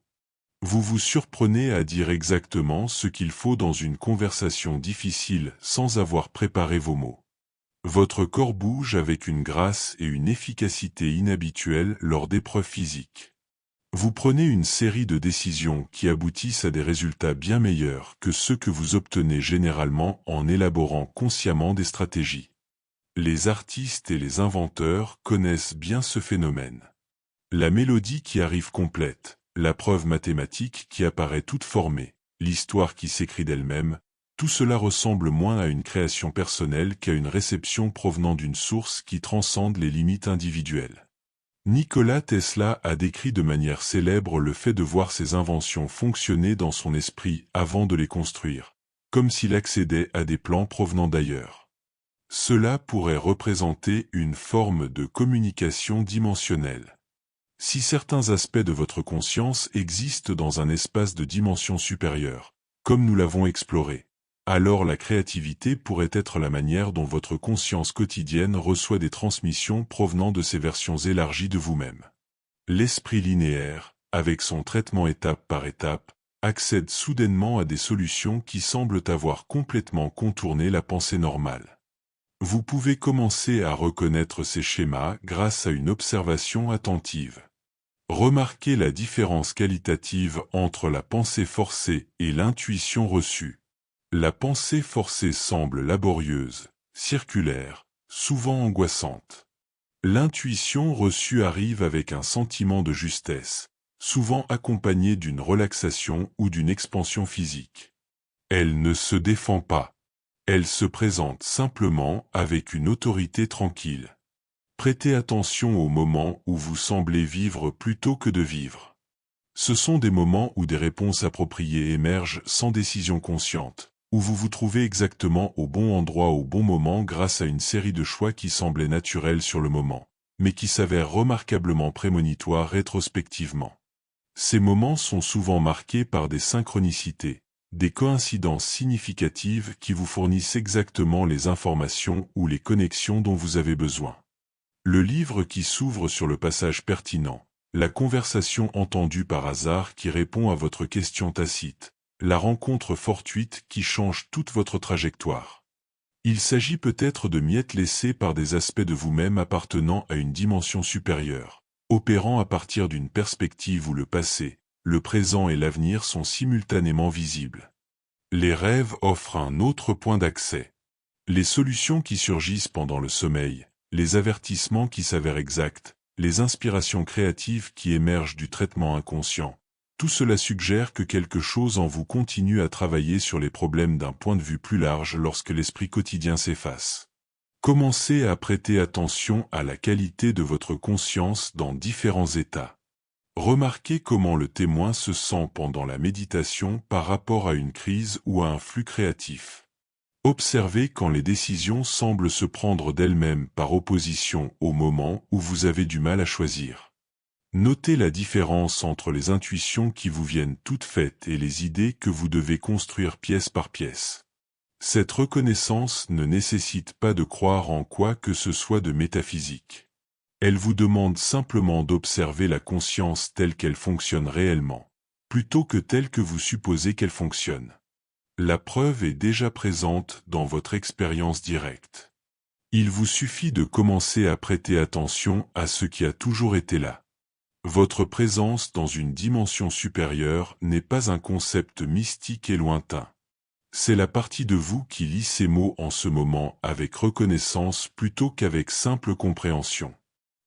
Vous vous surprenez à dire exactement ce qu'il faut dans une conversation difficile sans avoir préparé vos mots. Votre corps bouge avec une grâce et une efficacité inhabituelles lors d'épreuves physiques. Vous prenez une série de décisions qui aboutissent à des résultats bien meilleurs que ceux que vous obtenez généralement en élaborant consciemment des stratégies. Les artistes et les inventeurs connaissent bien ce phénomène. La mélodie qui arrive complète, la preuve mathématique qui apparaît toute formée, l'histoire qui s'écrit d'elle-même, tout cela ressemble moins à une création personnelle qu'à une réception provenant d'une source qui transcende les limites individuelles. Nikola Tesla a décrit de manière célèbre le fait de voir ses inventions fonctionner dans son esprit avant de les construire, comme s'il accédait à des plans provenant d'ailleurs. Cela pourrait représenter une forme de communication dimensionnelle. Si certains aspects de votre conscience existent dans un espace de dimension supérieure, comme nous l'avons exploré, alors la créativité pourrait être la manière dont votre conscience quotidienne reçoit des transmissions provenant de ces versions élargies de vous-même. L'esprit linéaire, avec son traitement étape par étape, accèdent soudainement à des solutions qui semblent avoir complètement contourné la pensée normale. Vous pouvez commencer à reconnaître ces schémas grâce à une observation attentive. Remarquez la différence qualitative entre la pensée forcée et l'intuition reçue. La pensée forcée semble laborieuse, circulaire, souvent angoissante. L'intuition reçue arrive avec un sentiment de justesse, souvent accompagné d'une relaxation ou d'une expansion physique. Elle ne se défend pas. Elle se présente simplement avec une autorité tranquille. Prêtez attention aux moments où vous semblez vivre plutôt que de vivre. Ce sont des moments où des réponses appropriées émergent sans décision consciente, où vous vous trouvez exactement au bon endroit au bon moment grâce à une série de choix qui semblaient naturels sur le moment, mais qui s'avèrent remarquablement prémonitoires rétrospectivement. Ces moments sont souvent marqués par des synchronicités, des coïncidences significatives qui vous fournissent exactement les informations ou les connexions dont vous avez besoin. Le livre qui s'ouvre sur le passage pertinent, la conversation entendue par hasard qui répond à votre question tacite, la rencontre fortuite qui change toute votre trajectoire. Il s'agit peut-être de miettes laissées par des aspects de vous-même appartenant à une dimension supérieure, opérant à partir d'une perspective où le passé, le présent et l'avenir sont simultanément visibles. Les rêves offrent un autre point d'accès. Les solutions qui surgissent pendant le sommeil, les avertissements qui s'avèrent exacts, les inspirations créatives qui émergent du traitement inconscient, tout cela suggère que quelque chose en vous continue à travailler sur les problèmes d'un point de vue plus large lorsque l'esprit quotidien s'efface. Commencez à prêter attention à la qualité de votre conscience dans différents états. Remarquez comment le témoin se sent pendant la méditation par rapport à une crise ou à un flux créatif. Observez quand les décisions semblent se prendre d'elles-mêmes par opposition au moment où vous avez du mal à choisir. Notez la différence entre les intuitions qui vous viennent toutes faites et les idées que vous devez construire pièce par pièce. Cette reconnaissance ne nécessite pas de croire en quoi que ce soit de métaphysique. Elle vous demande simplement d'observer la conscience telle qu'elle fonctionne réellement, plutôt que telle que vous supposez qu'elle fonctionne. La preuve est déjà présente dans votre expérience directe. Il vous suffit de commencer à prêter attention à ce qui a toujours été là. Votre présence dans une dimension supérieure n'est pas un concept mystique et lointain. C'est la partie de vous qui lit ces mots en ce moment avec reconnaissance plutôt qu'avec simple compréhension.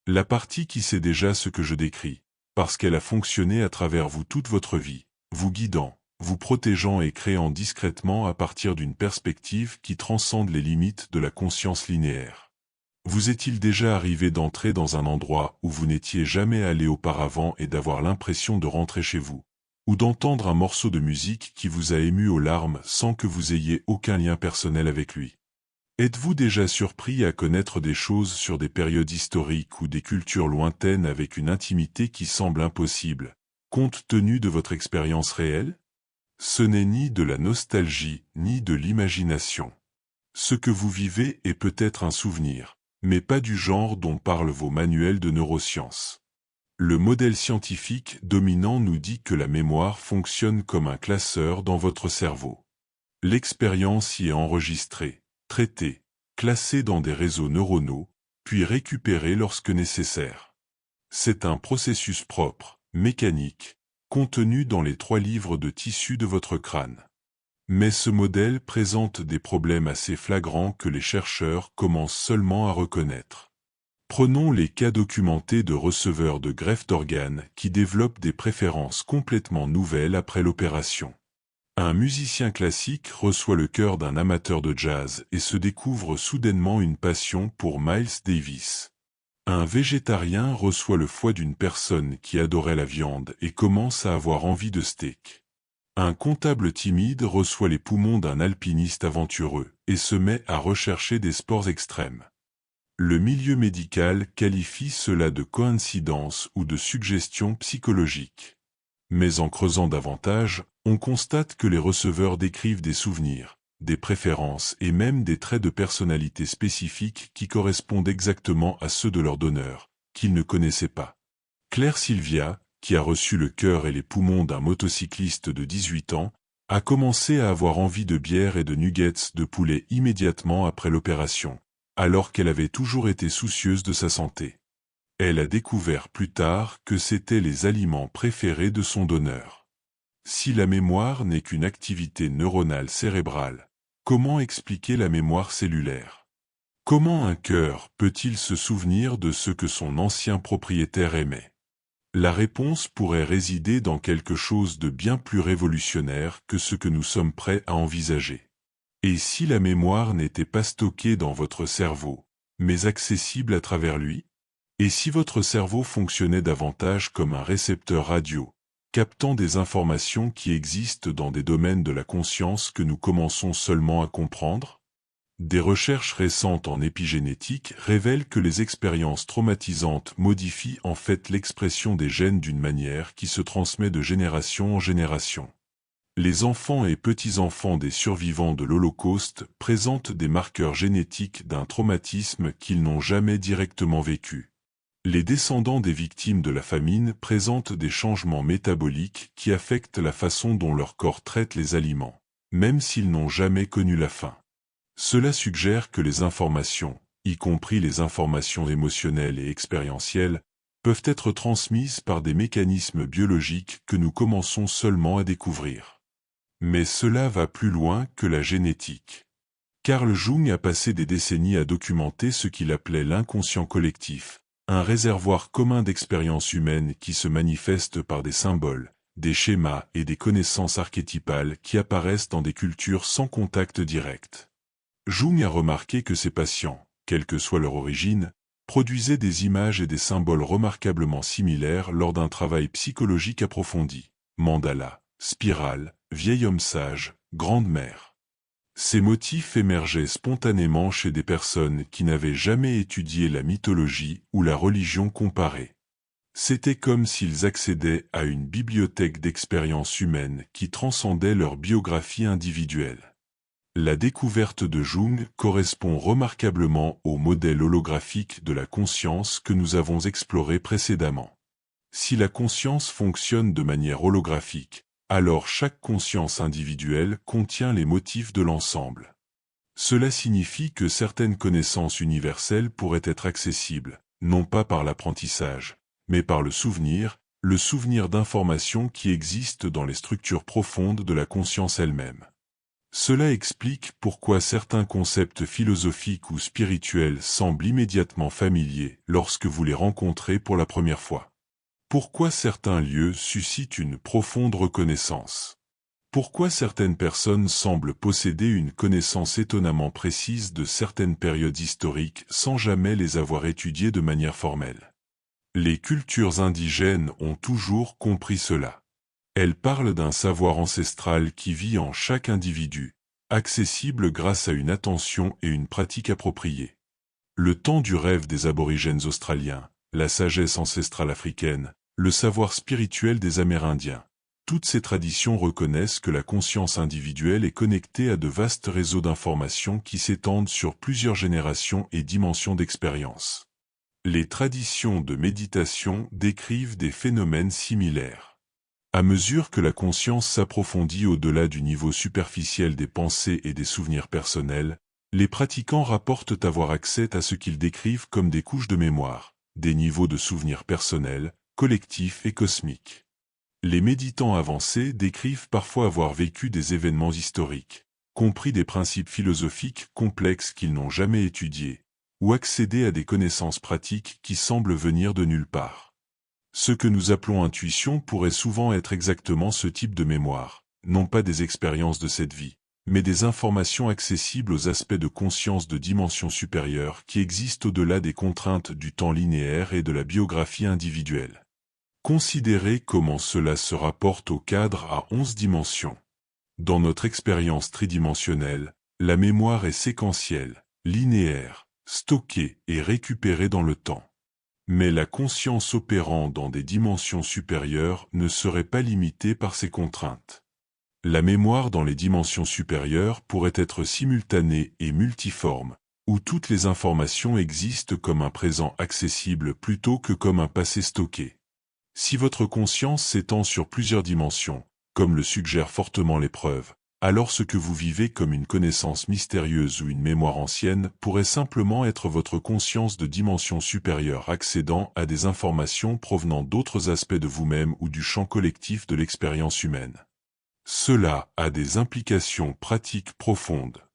La partie qui sait déjà ce que je décris, parce qu'elle a fonctionné à travers vous toute votre vie, vous guidant, vous protégeant et créant discrètement à partir d'une perspective qui transcende les limites de la conscience linéaire. Vous est-il déjà arrivé d'entrer dans un endroit où vous n'étiez jamais allé auparavant et d'avoir l'impression de rentrer chez vous, ou d'entendre un morceau de musique qui vous a ému aux larmes sans que vous ayez aucun lien personnel avec lui? Êtes-vous déjà surpris à connaître des choses sur des périodes historiques ou des cultures lointaines avec une intimité qui semble impossible, compte tenu de votre expérience réelle? Ce n'est ni de la nostalgie, ni de l'imagination. Ce que vous vivez est peut-être un souvenir, mais pas du genre dont parlent vos manuels de neurosciences. Le modèle scientifique dominant nous dit que la mémoire fonctionne comme un classeur dans votre cerveau. L'expérience y est enregistrée, traitée, classée dans des réseaux neuronaux, puis récupérée lorsque nécessaire. C'est un processus propre, mécanique, contenu dans les 3 livres de tissu de votre crâne. Mais ce modèle présente des problèmes assez flagrants que les chercheurs commencent seulement à reconnaître. Prenons les cas documentés de receveurs de greffe d'organes qui développent des préférences complètement nouvelles après l'opération. Un musicien classique reçoit le cœur d'un amateur de jazz et se découvre soudainement une passion pour Miles Davis. Un végétarien reçoit le foie d'une personne qui adorait la viande et commence à avoir envie de steak. Un comptable timide reçoit les poumons d'un alpiniste aventureux et se met à rechercher des sports extrêmes. Le milieu médical qualifie cela de coïncidence ou de suggestion psychologique. Mais en creusant davantage, on constate que les receveurs décrivent des souvenirs, des préférences et même des traits de personnalité spécifiques qui correspondent exactement à ceux de leur donneur, qu'ils ne connaissaient pas. Claire Sylvia, qui a reçu le cœur et les poumons d'un motocycliste de 18 ans, a commencé à avoir envie de bière et de nuggets de poulet immédiatement après l'opération, alors qu'elle avait toujours été soucieuse de sa santé. Elle a découvert plus tard que c'étaient les aliments préférés de son donneur. Si la mémoire n'est qu'une activité neuronale cérébrale, comment expliquer la mémoire cellulaire? Comment un cœur peut-il se souvenir de ce que son ancien propriétaire aimait? La réponse pourrait résider dans quelque chose de bien plus révolutionnaire que ce que nous sommes prêts à envisager. Et si la mémoire n'était pas stockée dans votre cerveau, mais accessible à travers lui? Et si votre cerveau fonctionnait davantage comme un récepteur radio, captant des informations qui existent dans des domaines de la conscience que nous commençons seulement à comprendre? Des recherches récentes en épigénétique révèlent que les expériences traumatisantes modifient en fait l'expression des gènes d'une manière qui se transmet de génération en génération. Les enfants et petits-enfants des survivants de l'Holocauste présentent des marqueurs génétiques d'un traumatisme qu'ils n'ont jamais directement vécu. Les descendants des victimes de la famine présentent des changements métaboliques qui affectent la façon dont leur corps traite les aliments, même s'ils n'ont jamais connu la faim. Cela suggère que les informations, y compris les informations émotionnelles et expérientielles, peuvent être transmises par des mécanismes biologiques que nous commençons seulement à découvrir. Mais cela va plus loin que la génétique. Carl Jung a passé des décennies à documenter ce qu'il appelait l'inconscient collectif, un réservoir commun d'expériences humaines qui se manifeste par des symboles, des schémas et des connaissances archétypales qui apparaissent dans des cultures sans contact direct. Jung a remarqué que ses patients, quelle que soit leur origine, produisaient des images et des symboles remarquablement similaires lors d'un travail psychologique approfondi. Mandala, spirale, vieil homme sage, grande-mère. Ces motifs émergeaient spontanément chez des personnes qui n'avaient jamais étudié la mythologie ou la religion comparée. C'était comme s'ils accédaient à une bibliothèque d'expériences humaines qui transcendait leur biographie individuelle. La découverte de Jung correspond remarquablement au modèle holographique de la conscience que nous avons exploré précédemment. Si la conscience fonctionne de manière holographique, alors chaque conscience individuelle contient les motifs de l'ensemble. Cela signifie que certaines connaissances universelles pourraient être accessibles, non pas par l'apprentissage, mais par le souvenir d'informations qui existent dans les structures profondes de la conscience elle-même. Cela explique pourquoi certains concepts philosophiques ou spirituels semblent immédiatement familiers lorsque vous les rencontrez pour la première fois. Pourquoi certains lieux suscitent une profonde reconnaissance? Pourquoi certaines personnes semblent posséder une connaissance étonnamment précise de certaines périodes historiques sans jamais les avoir étudiées de manière formelle? Les cultures indigènes ont toujours compris cela. Elles parlent d'un savoir ancestral qui vit en chaque individu, accessible grâce à une attention et une pratique appropriées. Le temps du rêve des aborigènes australiens, la sagesse ancestrale africaine, le savoir spirituel des Amérindiens. Toutes ces traditions reconnaissent que la conscience individuelle est connectée à de vastes réseaux d'informations qui s'étendent sur plusieurs générations et dimensions d'expérience. Les traditions de méditation décrivent des phénomènes similaires. À mesure que la conscience s'approfondit au-delà du niveau superficiel des pensées et des souvenirs personnels, les pratiquants rapportent avoir accès à ce qu'ils décrivent comme des couches de mémoire, des niveaux de souvenirs personnels, collectifs et cosmiques. Les méditants avancés décrivent parfois avoir vécu des événements historiques, compris des principes philosophiques complexes qu'ils n'ont jamais étudiés, ou accédé à des connaissances pratiques qui semblent venir de nulle part. Ce que nous appelons intuition pourrait souvent être exactement ce type de mémoire, non pas des expériences de cette vie, mais des informations accessibles aux aspects de conscience de dimension supérieure qui existent au-delà des contraintes du temps linéaire et de la biographie individuelle. Considérez comment cela se rapporte au cadre à 11 dimensions. Dans notre expérience tridimensionnelle, la mémoire est séquentielle, linéaire, stockée et récupérée dans le temps. Mais la conscience opérant dans des dimensions supérieures ne serait pas limitée par ces contraintes. La mémoire dans les dimensions supérieures pourrait être simultanée et multiforme, où toutes les informations existent comme un présent accessible plutôt que comme un passé stocké. Si votre conscience s'étend sur plusieurs dimensions, comme le suggère fortement l'épreuve, alors ce que vous vivez comme une connaissance mystérieuse ou une mémoire ancienne pourrait simplement être votre conscience de dimension supérieure accédant à des informations provenant d'autres aspects de vous-même ou du champ collectif de l'expérience humaine. Cela a des implications pratiques profondes.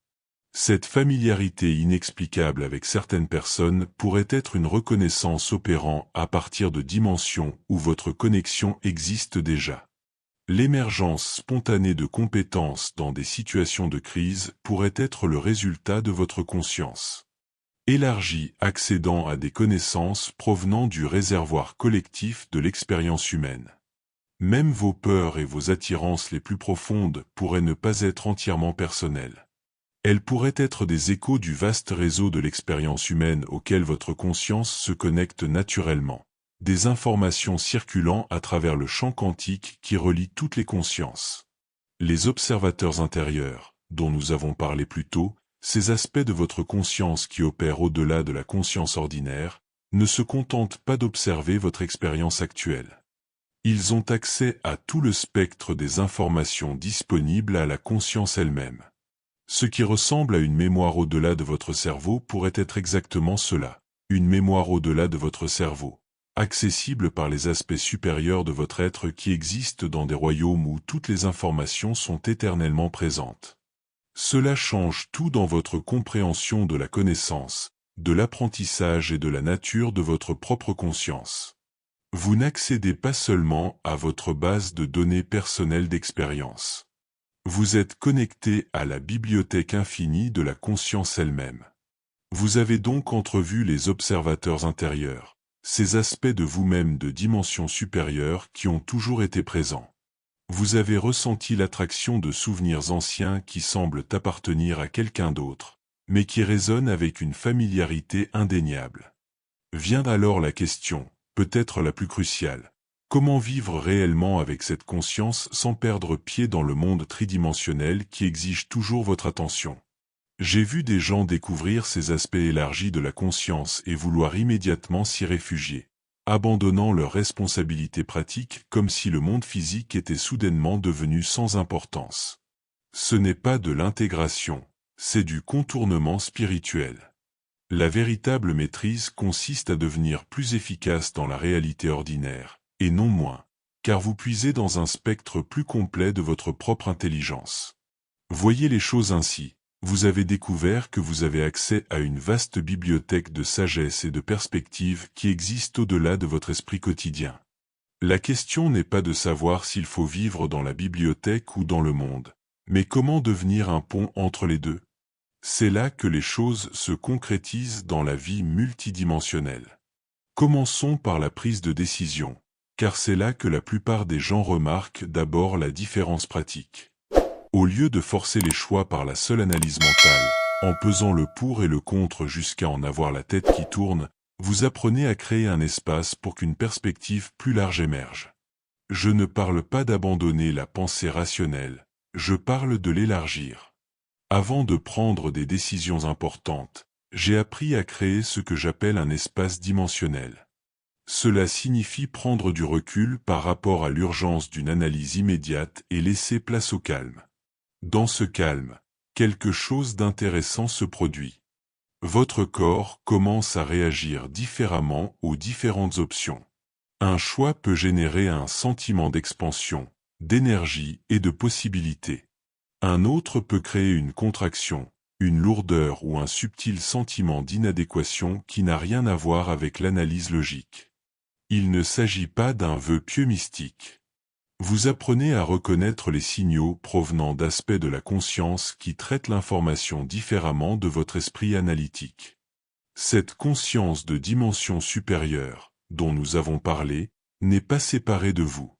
Cette familiarité inexplicable avec certaines personnes pourrait être une reconnaissance opérant à partir de dimensions où votre connexion existe déjà. L'émergence spontanée de compétences dans des situations de crise pourrait être le résultat de votre conscience élargie accédant à des connaissances provenant du réservoir collectif de l'expérience humaine. Même vos peurs et vos attirances les plus profondes pourraient ne pas être entièrement personnelles. Elles pourraient être des échos du vaste réseau de l'expérience humaine auquel votre conscience se connecte naturellement, des informations circulant à travers le champ quantique qui relie toutes les consciences. Les observateurs intérieurs, dont nous avons parlé plus tôt, ces aspects de votre conscience qui opèrent au-delà de la conscience ordinaire, ne se contentent pas d'observer votre expérience actuelle. Ils ont accès à tout le spectre des informations disponibles à la conscience elle-même. Ce qui ressemble à une mémoire au-delà de votre cerveau pourrait être exactement cela, une mémoire au-delà de votre cerveau, accessible par les aspects supérieurs de votre être qui existent dans des royaumes où toutes les informations sont éternellement présentes. Cela change tout dans votre compréhension de la connaissance, de l'apprentissage et de la nature de votre propre conscience. Vous n'accédez pas seulement à votre base de données personnelles d'expérience. Vous êtes connecté à la bibliothèque infinie de la conscience elle-même. Vous avez donc entrevu les observateurs intérieurs, ces aspects de vous-même de dimension supérieure qui ont toujours été présents. Vous avez ressenti l'attraction de souvenirs anciens qui semblent appartenir à quelqu'un d'autre, mais qui résonnent avec une familiarité indéniable. Vient alors la question, peut-être la plus cruciale. Comment vivre réellement avec cette conscience sans perdre pied dans le monde tridimensionnel qui exige toujours votre attention? J'ai vu des gens découvrir ces aspects élargis de la conscience et vouloir immédiatement s'y réfugier, abandonnant leurs responsabilités pratiques comme si le monde physique était soudainement devenu sans importance. Ce n'est pas de l'intégration, c'est du contournement spirituel. La véritable maîtrise consiste à devenir plus efficace dans la réalité ordinaire, et non moins, car vous puisez dans un spectre plus complet de votre propre intelligence. Voyez les choses ainsi, vous avez découvert que vous avez accès à une vaste bibliothèque de sagesse et de perspectives qui existe au-delà de votre esprit quotidien. La question n'est pas de savoir s'il faut vivre dans la bibliothèque ou dans le monde, mais comment devenir un pont entre les deux. C'est là que les choses se concrétisent dans la vie multidimensionnelle. Commençons par la prise de décision, car c'est là que la plupart des gens remarquent d'abord la différence pratique. Au lieu de forcer les choix par la seule analyse mentale, en pesant le pour et le contre jusqu'à en avoir la tête qui tourne, vous apprenez à créer un espace pour qu'une perspective plus large émerge. Je ne parle pas d'abandonner la pensée rationnelle, je parle de l'élargir. Avant de prendre des décisions importantes, j'ai appris à créer ce que j'appelle un espace dimensionnel. Cela signifie prendre du recul par rapport à l'urgence d'une analyse immédiate et laisser place au calme. Dans ce calme, quelque chose d'intéressant se produit. Votre corps commence à réagir différemment aux différentes options. Un choix peut générer un sentiment d'expansion, d'énergie et de possibilité. Un autre peut créer une contraction, une lourdeur ou un subtil sentiment d'inadéquation qui n'a rien à voir avec l'analyse logique. Il ne s'agit pas d'un vœu pieux mystique. Vous apprenez à reconnaître les signaux provenant d'aspects de la conscience qui traitent l'information différemment de votre esprit analytique. Cette conscience de dimension supérieure, dont nous avons parlé, n'est pas séparée de vous.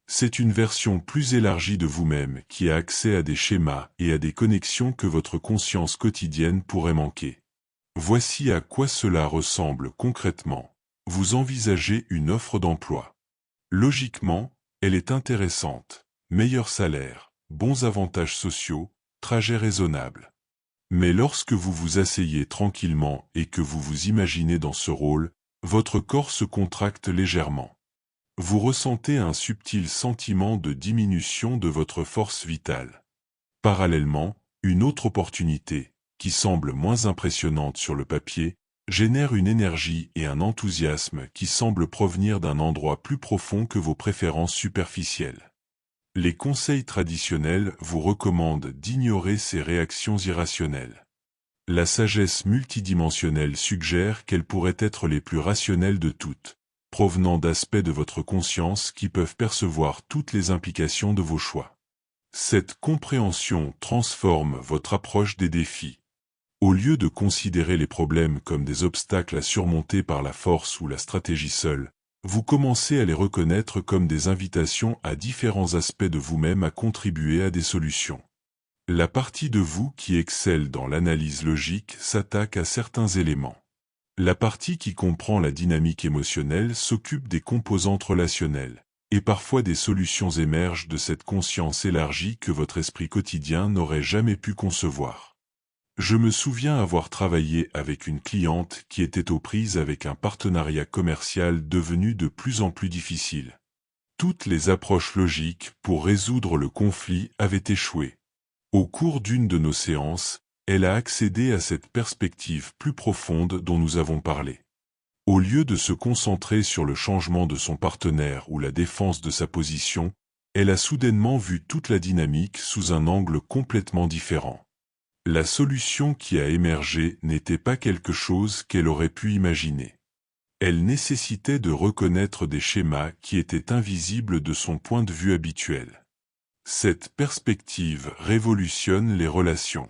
C'est une version plus élargie de vous-même qui a accès à des schémas et à des connexions que votre conscience quotidienne pourrait manquer. Voici à quoi cela ressemble concrètement. Vous envisagez une offre d'emploi. Logiquement, elle est intéressante. Meilleur salaire, bons avantages sociaux, trajet raisonnable. Mais lorsque vous vous asseyez tranquillement et que vous vous imaginez dans ce rôle, votre corps se contracte légèrement. Vous ressentez un subtil sentiment de diminution de votre force vitale. Parallèlement, une autre opportunité, qui semble moins impressionnante sur le papier, génère une énergie et un enthousiasme qui semblent provenir d'un endroit plus profond que vos préférences superficielles. Les conseils traditionnels vous recommandent d'ignorer ces réactions irrationnelles. La sagesse multidimensionnelle suggère qu'elles pourraient être les plus rationnelles de toutes, provenant d'aspects de votre conscience qui peuvent percevoir toutes les implications de vos choix. Cette compréhension transforme votre approche des défis. Au lieu de considérer les problèmes comme des obstacles à surmonter par la force ou la stratégie seule, vous commencez à les reconnaître comme des invitations à différents aspects de vous-même à contribuer à des solutions. La partie de vous qui excelle dans l'analyse logique s'attaque à certains éléments. La partie qui comprend la dynamique émotionnelle s'occupe des composantes relationnelles, et parfois des solutions émergent de cette conscience élargie que votre esprit quotidien n'aurait jamais pu concevoir. Je me souviens avoir travaillé avec une cliente qui était aux prises avec un partenariat commercial devenu de plus en plus difficile. Toutes les approches logiques pour résoudre le conflit avaient échoué. Au cours d'une de nos séances, elle a accédé à cette perspective plus profonde dont nous avons parlé. Au lieu de se concentrer sur le changement de son partenaire ou la défense de sa position, elle a soudainement vu toute la dynamique sous un angle complètement différent. La solution qui a émergé n'était pas quelque chose qu'elle aurait pu imaginer. Elle nécessitait de reconnaître des schémas qui étaient invisibles de son point de vue habituel. Cette perspective révolutionne les relations.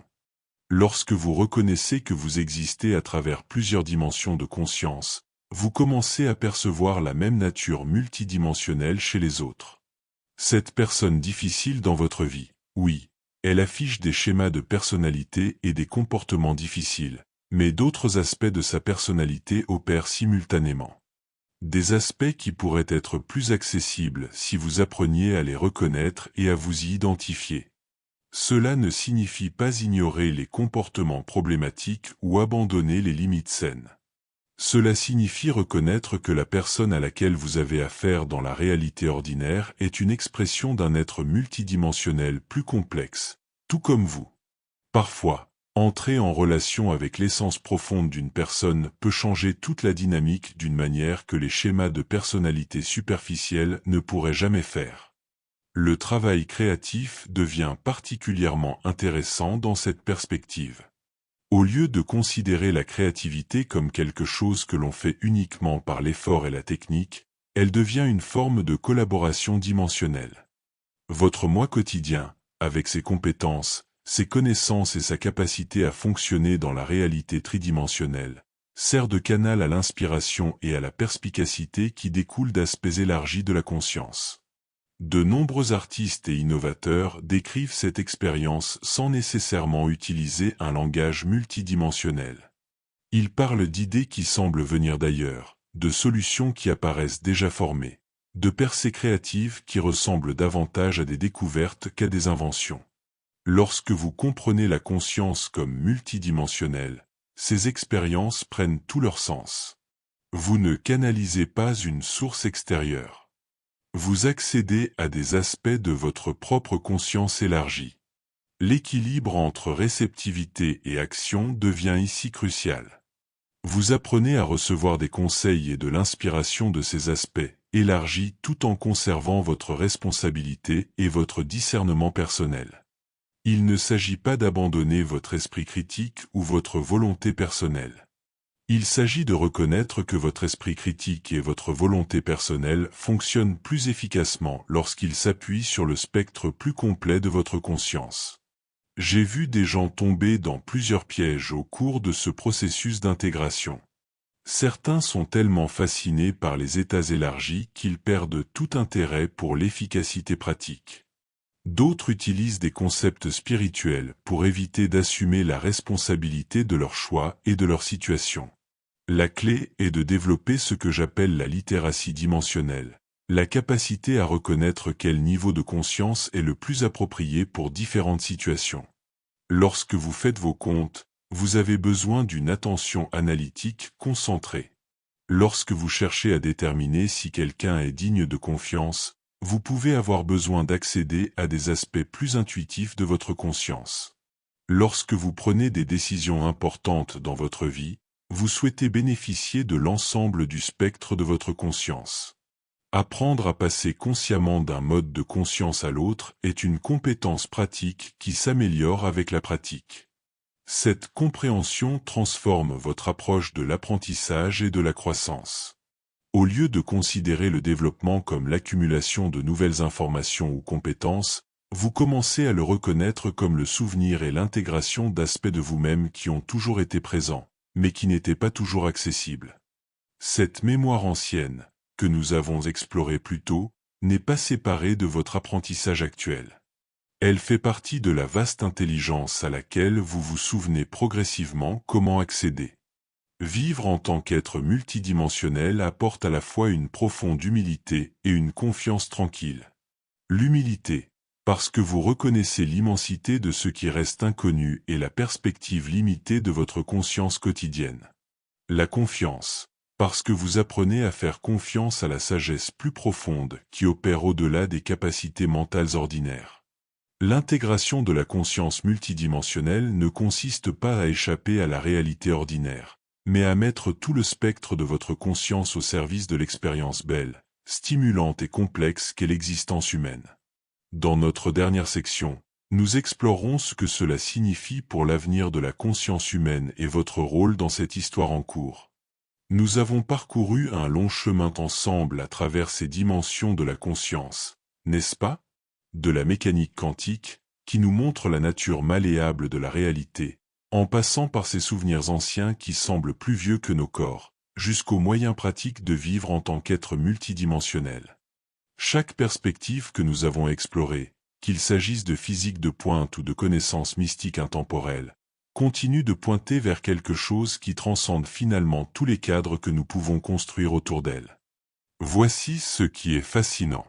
Lorsque vous reconnaissez que vous existez à travers plusieurs dimensions de conscience, vous commencez à percevoir la même nature multidimensionnelle chez les autres. Cette personne difficile dans votre vie, oui, elle affiche des schémas de personnalité et des comportements difficiles, mais d'autres aspects de sa personnalité opèrent simultanément. Des aspects qui pourraient être plus accessibles si vous appreniez à les reconnaître et à vous y identifier. Cela ne signifie pas ignorer les comportements problématiques ou abandonner les limites saines. Cela signifie reconnaître que la personne à laquelle vous avez affaire dans la réalité ordinaire est une expression d'un être multidimensionnel plus complexe, tout comme vous. Parfois, entrer en relation avec l'essence profonde d'une personne peut changer toute la dynamique d'une manière que les schémas de personnalité superficielle ne pourraient jamais faire. Le travail créatif devient particulièrement intéressant dans cette perspective. Au lieu de considérer la créativité comme quelque chose que l'on fait uniquement par l'effort et la technique, elle devient une forme de collaboration dimensionnelle. Votre moi quotidien, avec ses compétences, ses connaissances et sa capacité à fonctionner dans la réalité tridimensionnelle, sert de canal à l'inspiration et à la perspicacité qui découlent d'aspects élargis de la conscience. De nombreux artistes et innovateurs décrivent cette expérience sans nécessairement utiliser un langage multidimensionnel. Ils parlent d'idées qui semblent venir d'ailleurs, de solutions qui apparaissent déjà formées, de percées créatives qui ressemblent davantage à des découvertes qu'à des inventions. Lorsque vous comprenez la conscience comme multidimensionnelle, ces expériences prennent tout leur sens. Vous ne canalisez pas une source extérieure. Vous accédez à des aspects de votre propre conscience élargie. L'équilibre entre réceptivité et action devient ici crucial. Vous apprenez à recevoir des conseils et de l'inspiration de ces aspects élargis tout en conservant votre responsabilité et votre discernement personnel. Il ne s'agit pas d'abandonner votre esprit critique ou votre volonté personnelle. Il s'agit de reconnaître que votre esprit critique et votre volonté personnelle fonctionnent plus efficacement lorsqu'ils s'appuient sur le spectre plus complet de votre conscience. J'ai vu des gens tomber dans plusieurs pièges au cours de ce processus d'intégration. Certains sont tellement fascinés par les états élargis qu'ils perdent tout intérêt pour l'efficacité pratique. D'autres utilisent des concepts spirituels pour éviter d'assumer la responsabilité de leurs choix et de leur situation. La clé est de développer ce que j'appelle la littératie dimensionnelle, la capacité à reconnaître quel niveau de conscience est le plus approprié pour différentes situations. Lorsque vous faites vos comptes, vous avez besoin d'une attention analytique concentrée. Lorsque vous cherchez à déterminer si quelqu'un est digne de confiance, vous pouvez avoir besoin d'accéder à des aspects plus intuitifs de votre conscience. Lorsque vous prenez des décisions importantes dans votre vie, vous souhaitez bénéficier de l'ensemble du spectre de votre conscience. Apprendre à passer consciemment d'un mode de conscience à l'autre est une compétence pratique qui s'améliore avec la pratique. Cette compréhension transforme votre approche de l'apprentissage et de la croissance. Au lieu de considérer le développement comme l'accumulation de nouvelles informations ou compétences, vous commencez à le reconnaître comme le souvenir et l'intégration d'aspects de vous-même qui ont toujours été présents, mais qui n'étaient pas toujours accessibles. Cette mémoire ancienne, que nous avons explorée plus tôt, n'est pas séparée de votre apprentissage actuel. Elle fait partie de la vaste intelligence à laquelle vous vous souvenez progressivement comment accéder. Vivre en tant qu'être multidimensionnel apporte à la fois une profonde humilité et une confiance tranquille. L'humilité, parce que vous reconnaissez l'immensité de ce qui reste inconnu et la perspective limitée de votre conscience quotidienne. La confiance, parce que vous apprenez à faire confiance à la sagesse plus profonde qui opère au-delà des capacités mentales ordinaires. L'intégration de la conscience multidimensionnelle ne consiste pas à échapper à la réalité ordinaire, mais à mettre tout le spectre de votre conscience au service de l'expérience belle, stimulante et complexe qu'est l'existence humaine. Dans notre dernière section, nous explorerons ce que cela signifie pour l'avenir de la conscience humaine et votre rôle dans cette histoire en cours. Nous avons parcouru un long chemin ensemble à travers ces dimensions de la conscience, n'est-ce pas? De la mécanique quantique, qui nous montre la nature malléable de la réalité, en passant par ces souvenirs anciens qui semblent plus vieux que nos corps, jusqu'aux moyens pratiques de vivre en tant qu'être multidimensionnel. Chaque perspective que nous avons explorée, qu'il s'agisse de physique de pointe ou de connaissances mystiques intemporelles, continue de pointer vers quelque chose qui transcende finalement tous les cadres que nous pouvons construire autour d'elle. Voici ce qui est fascinant.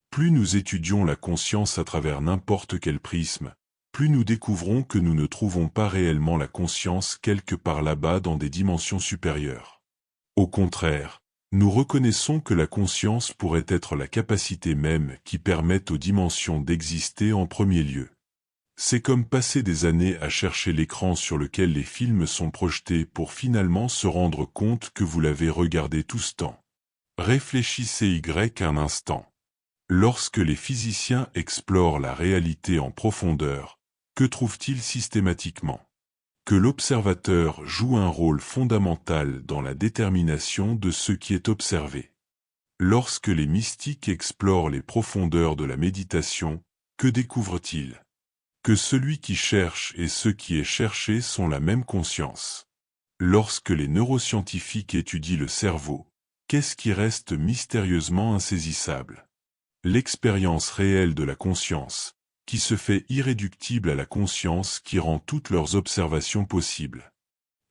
Plus nous étudions la conscience à travers n'importe quel prisme, plus nous découvrons que nous ne trouvons pas réellement la conscience quelque part là-bas dans des dimensions supérieures. Au contraire, nous reconnaissons que la conscience pourrait être la capacité même qui permet aux dimensions d'exister en premier lieu. C'est comme passer des années à chercher l'écran sur lequel les films sont projetés pour finalement se rendre compte que vous l'avez regardé tout ce temps. Réfléchissez un instant. Lorsque les physiciens explorent la réalité en profondeur, que trouvent-ils systématiquement? Que l'observateur joue un rôle fondamental dans la détermination de ce qui est observé. Lorsque les mystiques explorent les profondeurs de la méditation, que découvrent-ils? Que celui qui cherche et ce qui est cherché sont la même conscience. Lorsque les neuroscientifiques étudient le cerveau, qu'est-ce qui reste mystérieusement insaisissable? L'expérience réelle de la conscience, qui se fait irréductible à la conscience qui rend toutes leurs observations possibles.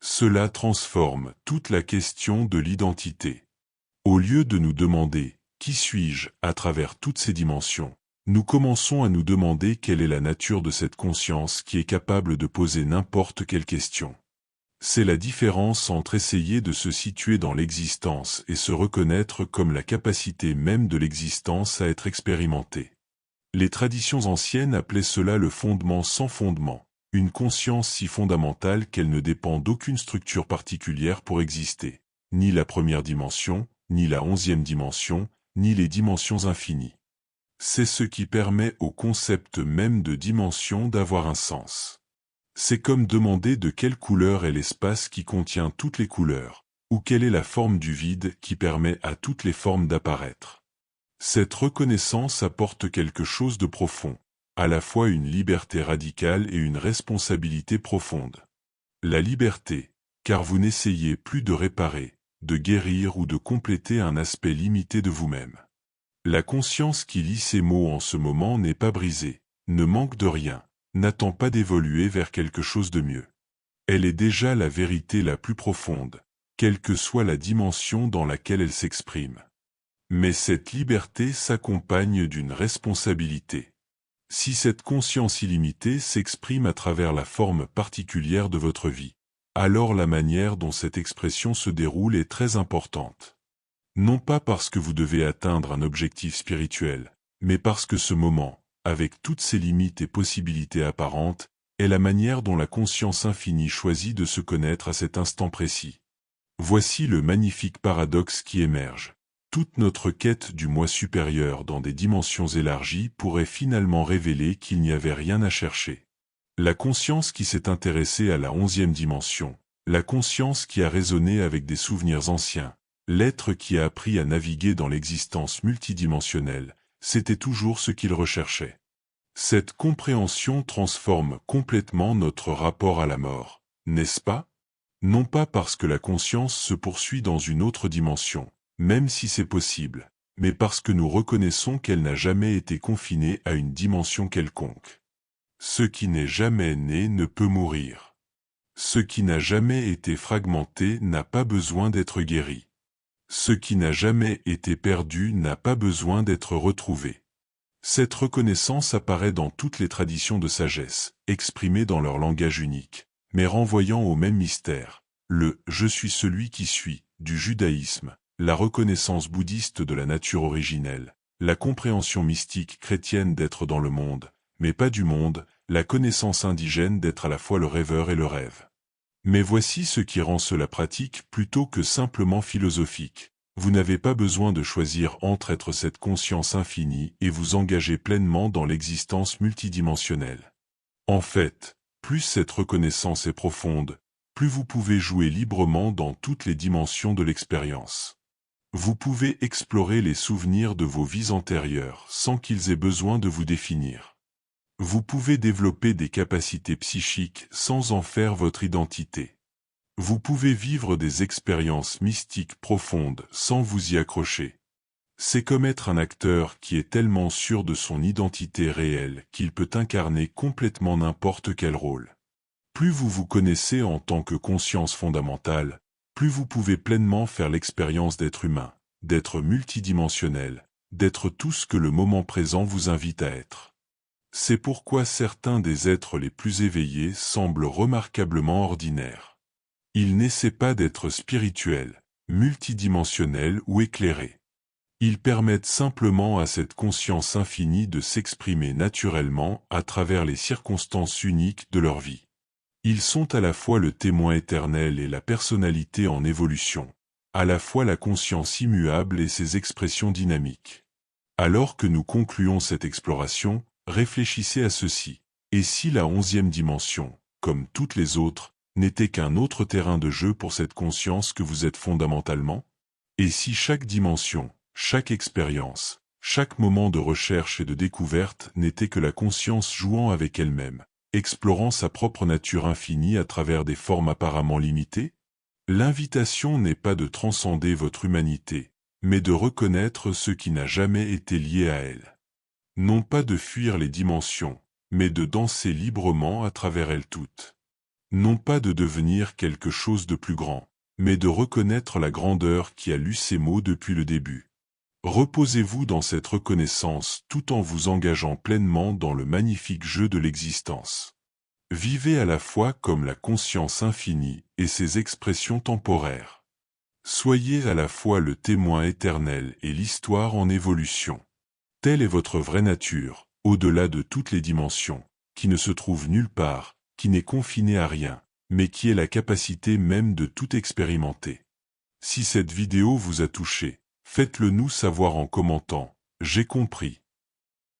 Cela transforme toute la question de l'identité. Au lieu de nous demander « Qui suis-je » à travers toutes ces dimensions, nous commençons à nous demander quelle est la nature de cette conscience qui est capable de poser n'importe quelle question. C'est la différence entre essayer de se situer dans l'existence et se reconnaître comme la capacité même de l'existence à être expérimentée. Les traditions anciennes appelaient cela le fondement sans fondement, une conscience si fondamentale qu'elle ne dépend d'aucune structure particulière pour exister, ni la première dimension, ni la 11e dimension, ni les dimensions infinies. C'est ce qui permet au concept même de dimension d'avoir un sens. C'est comme demander de quelle couleur est l'espace qui contient toutes les couleurs, ou quelle est la forme du vide qui permet à toutes les formes d'apparaître. Cette reconnaissance apporte quelque chose de profond, à la fois une liberté radicale et une responsabilité profonde. La liberté, car vous n'essayez plus de réparer, de guérir ou de compléter un aspect limité de vous-même. La conscience qui lit ces mots en ce moment n'est pas brisée, ne manque de rien, n'attend pas d'évoluer vers quelque chose de mieux. Elle est déjà la vérité la plus profonde, quelle que soit la dimension dans laquelle elle s'exprime. Mais cette liberté s'accompagne d'une responsabilité. Si cette conscience illimitée s'exprime à travers la forme particulière de votre vie, alors la manière dont cette expression se déroule est très importante. Non pas parce que vous devez atteindre un objectif spirituel, mais parce que ce moment, avec toutes ses limites et possibilités apparentes, est la manière dont la conscience infinie choisit de se connaître à cet instant précis. Voici le magnifique paradoxe qui émerge. Toute notre quête du moi supérieur dans des dimensions élargies pourrait finalement révéler qu'il n'y avait rien à chercher. La conscience qui s'est intéressée à la 11e dimension, la conscience qui a résonné avec des souvenirs anciens, l'être qui a appris à naviguer dans l'existence multidimensionnelle, c'était toujours ce qu'il recherchait. Cette compréhension transforme complètement notre rapport à la mort, n'est-ce pas? Non pas parce que la conscience se poursuit dans une autre dimension, même si c'est possible, mais parce que nous reconnaissons qu'elle n'a jamais été confinée à une dimension quelconque. Ce qui n'est jamais né ne peut mourir. Ce qui n'a jamais été fragmenté n'a pas besoin d'être guéri. Ce qui n'a jamais été perdu n'a pas besoin d'être retrouvé. Cette reconnaissance apparaît dans toutes les traditions de sagesse, exprimées dans leur langage unique, mais renvoyant au même mystère, le « je suis celui qui suis » du judaïsme, la reconnaissance bouddhiste de la nature originelle, la compréhension mystique chrétienne d'être dans le monde, mais pas du monde, la connaissance indigène d'être à la fois le rêveur et le rêve. Mais voici ce qui rend cela pratique plutôt que simplement philosophique. Vous n'avez pas besoin de choisir entre être cette conscience infinie et vous engager pleinement dans l'existence multidimensionnelle. En fait, plus cette reconnaissance est profonde, plus vous pouvez jouer librement dans toutes les dimensions de l'expérience. Vous pouvez explorer les souvenirs de vos vies antérieures sans qu'ils aient besoin de vous définir. Vous pouvez développer des capacités psychiques sans en faire votre identité. Vous pouvez vivre des expériences mystiques profondes sans vous y accrocher. C'est comme être un acteur qui est tellement sûr de son identité réelle qu'il peut incarner complètement n'importe quel rôle. Plus vous vous connaissez en tant que conscience fondamentale, plus vous pouvez pleinement faire l'expérience d'être humain, d'être multidimensionnel, d'être tout ce que le moment présent vous invite à être. C'est pourquoi certains des êtres les plus éveillés semblent remarquablement ordinaires. Ils n'essaient pas d'être spirituels, multidimensionnels ou éclairés. Ils permettent simplement à cette conscience infinie de s'exprimer naturellement à travers les circonstances uniques de leur vie. Ils sont à la fois le témoin éternel et la personnalité en évolution, à la fois la conscience immuable et ses expressions dynamiques. Alors que nous concluons cette exploration, réfléchissez à ceci. Et si la 11e dimension, comme toutes les autres, n'était qu'un autre terrain de jeu pour cette conscience que vous êtes fondamentalement? Et si chaque dimension, chaque expérience, chaque moment de recherche et de découverte n'était que la conscience jouant avec elle-même, explorant sa propre nature infinie à travers des formes apparemment limitées? L'invitation n'est pas de transcender votre humanité, mais de reconnaître ce qui n'a jamais été lié à elle. Non pas de fuir les dimensions, mais de danser librement à travers elles toutes. Non pas de devenir quelque chose de plus grand, mais de reconnaître la grandeur qui a lu ces mots depuis le début. Reposez-vous dans cette reconnaissance tout en vous engageant pleinement dans le magnifique jeu de l'existence. Vivez à la fois comme la conscience infinie et ses expressions temporaires. Soyez à la fois le témoin éternel et l'histoire en évolution. Telle est votre vraie nature, au-delà de toutes les dimensions, qui ne se trouve nulle part, qui n'est confinée à rien, mais qui est la capacité même de tout expérimenter. Si cette vidéo vous a touché, faites-le nous savoir en commentant « J'ai compris ».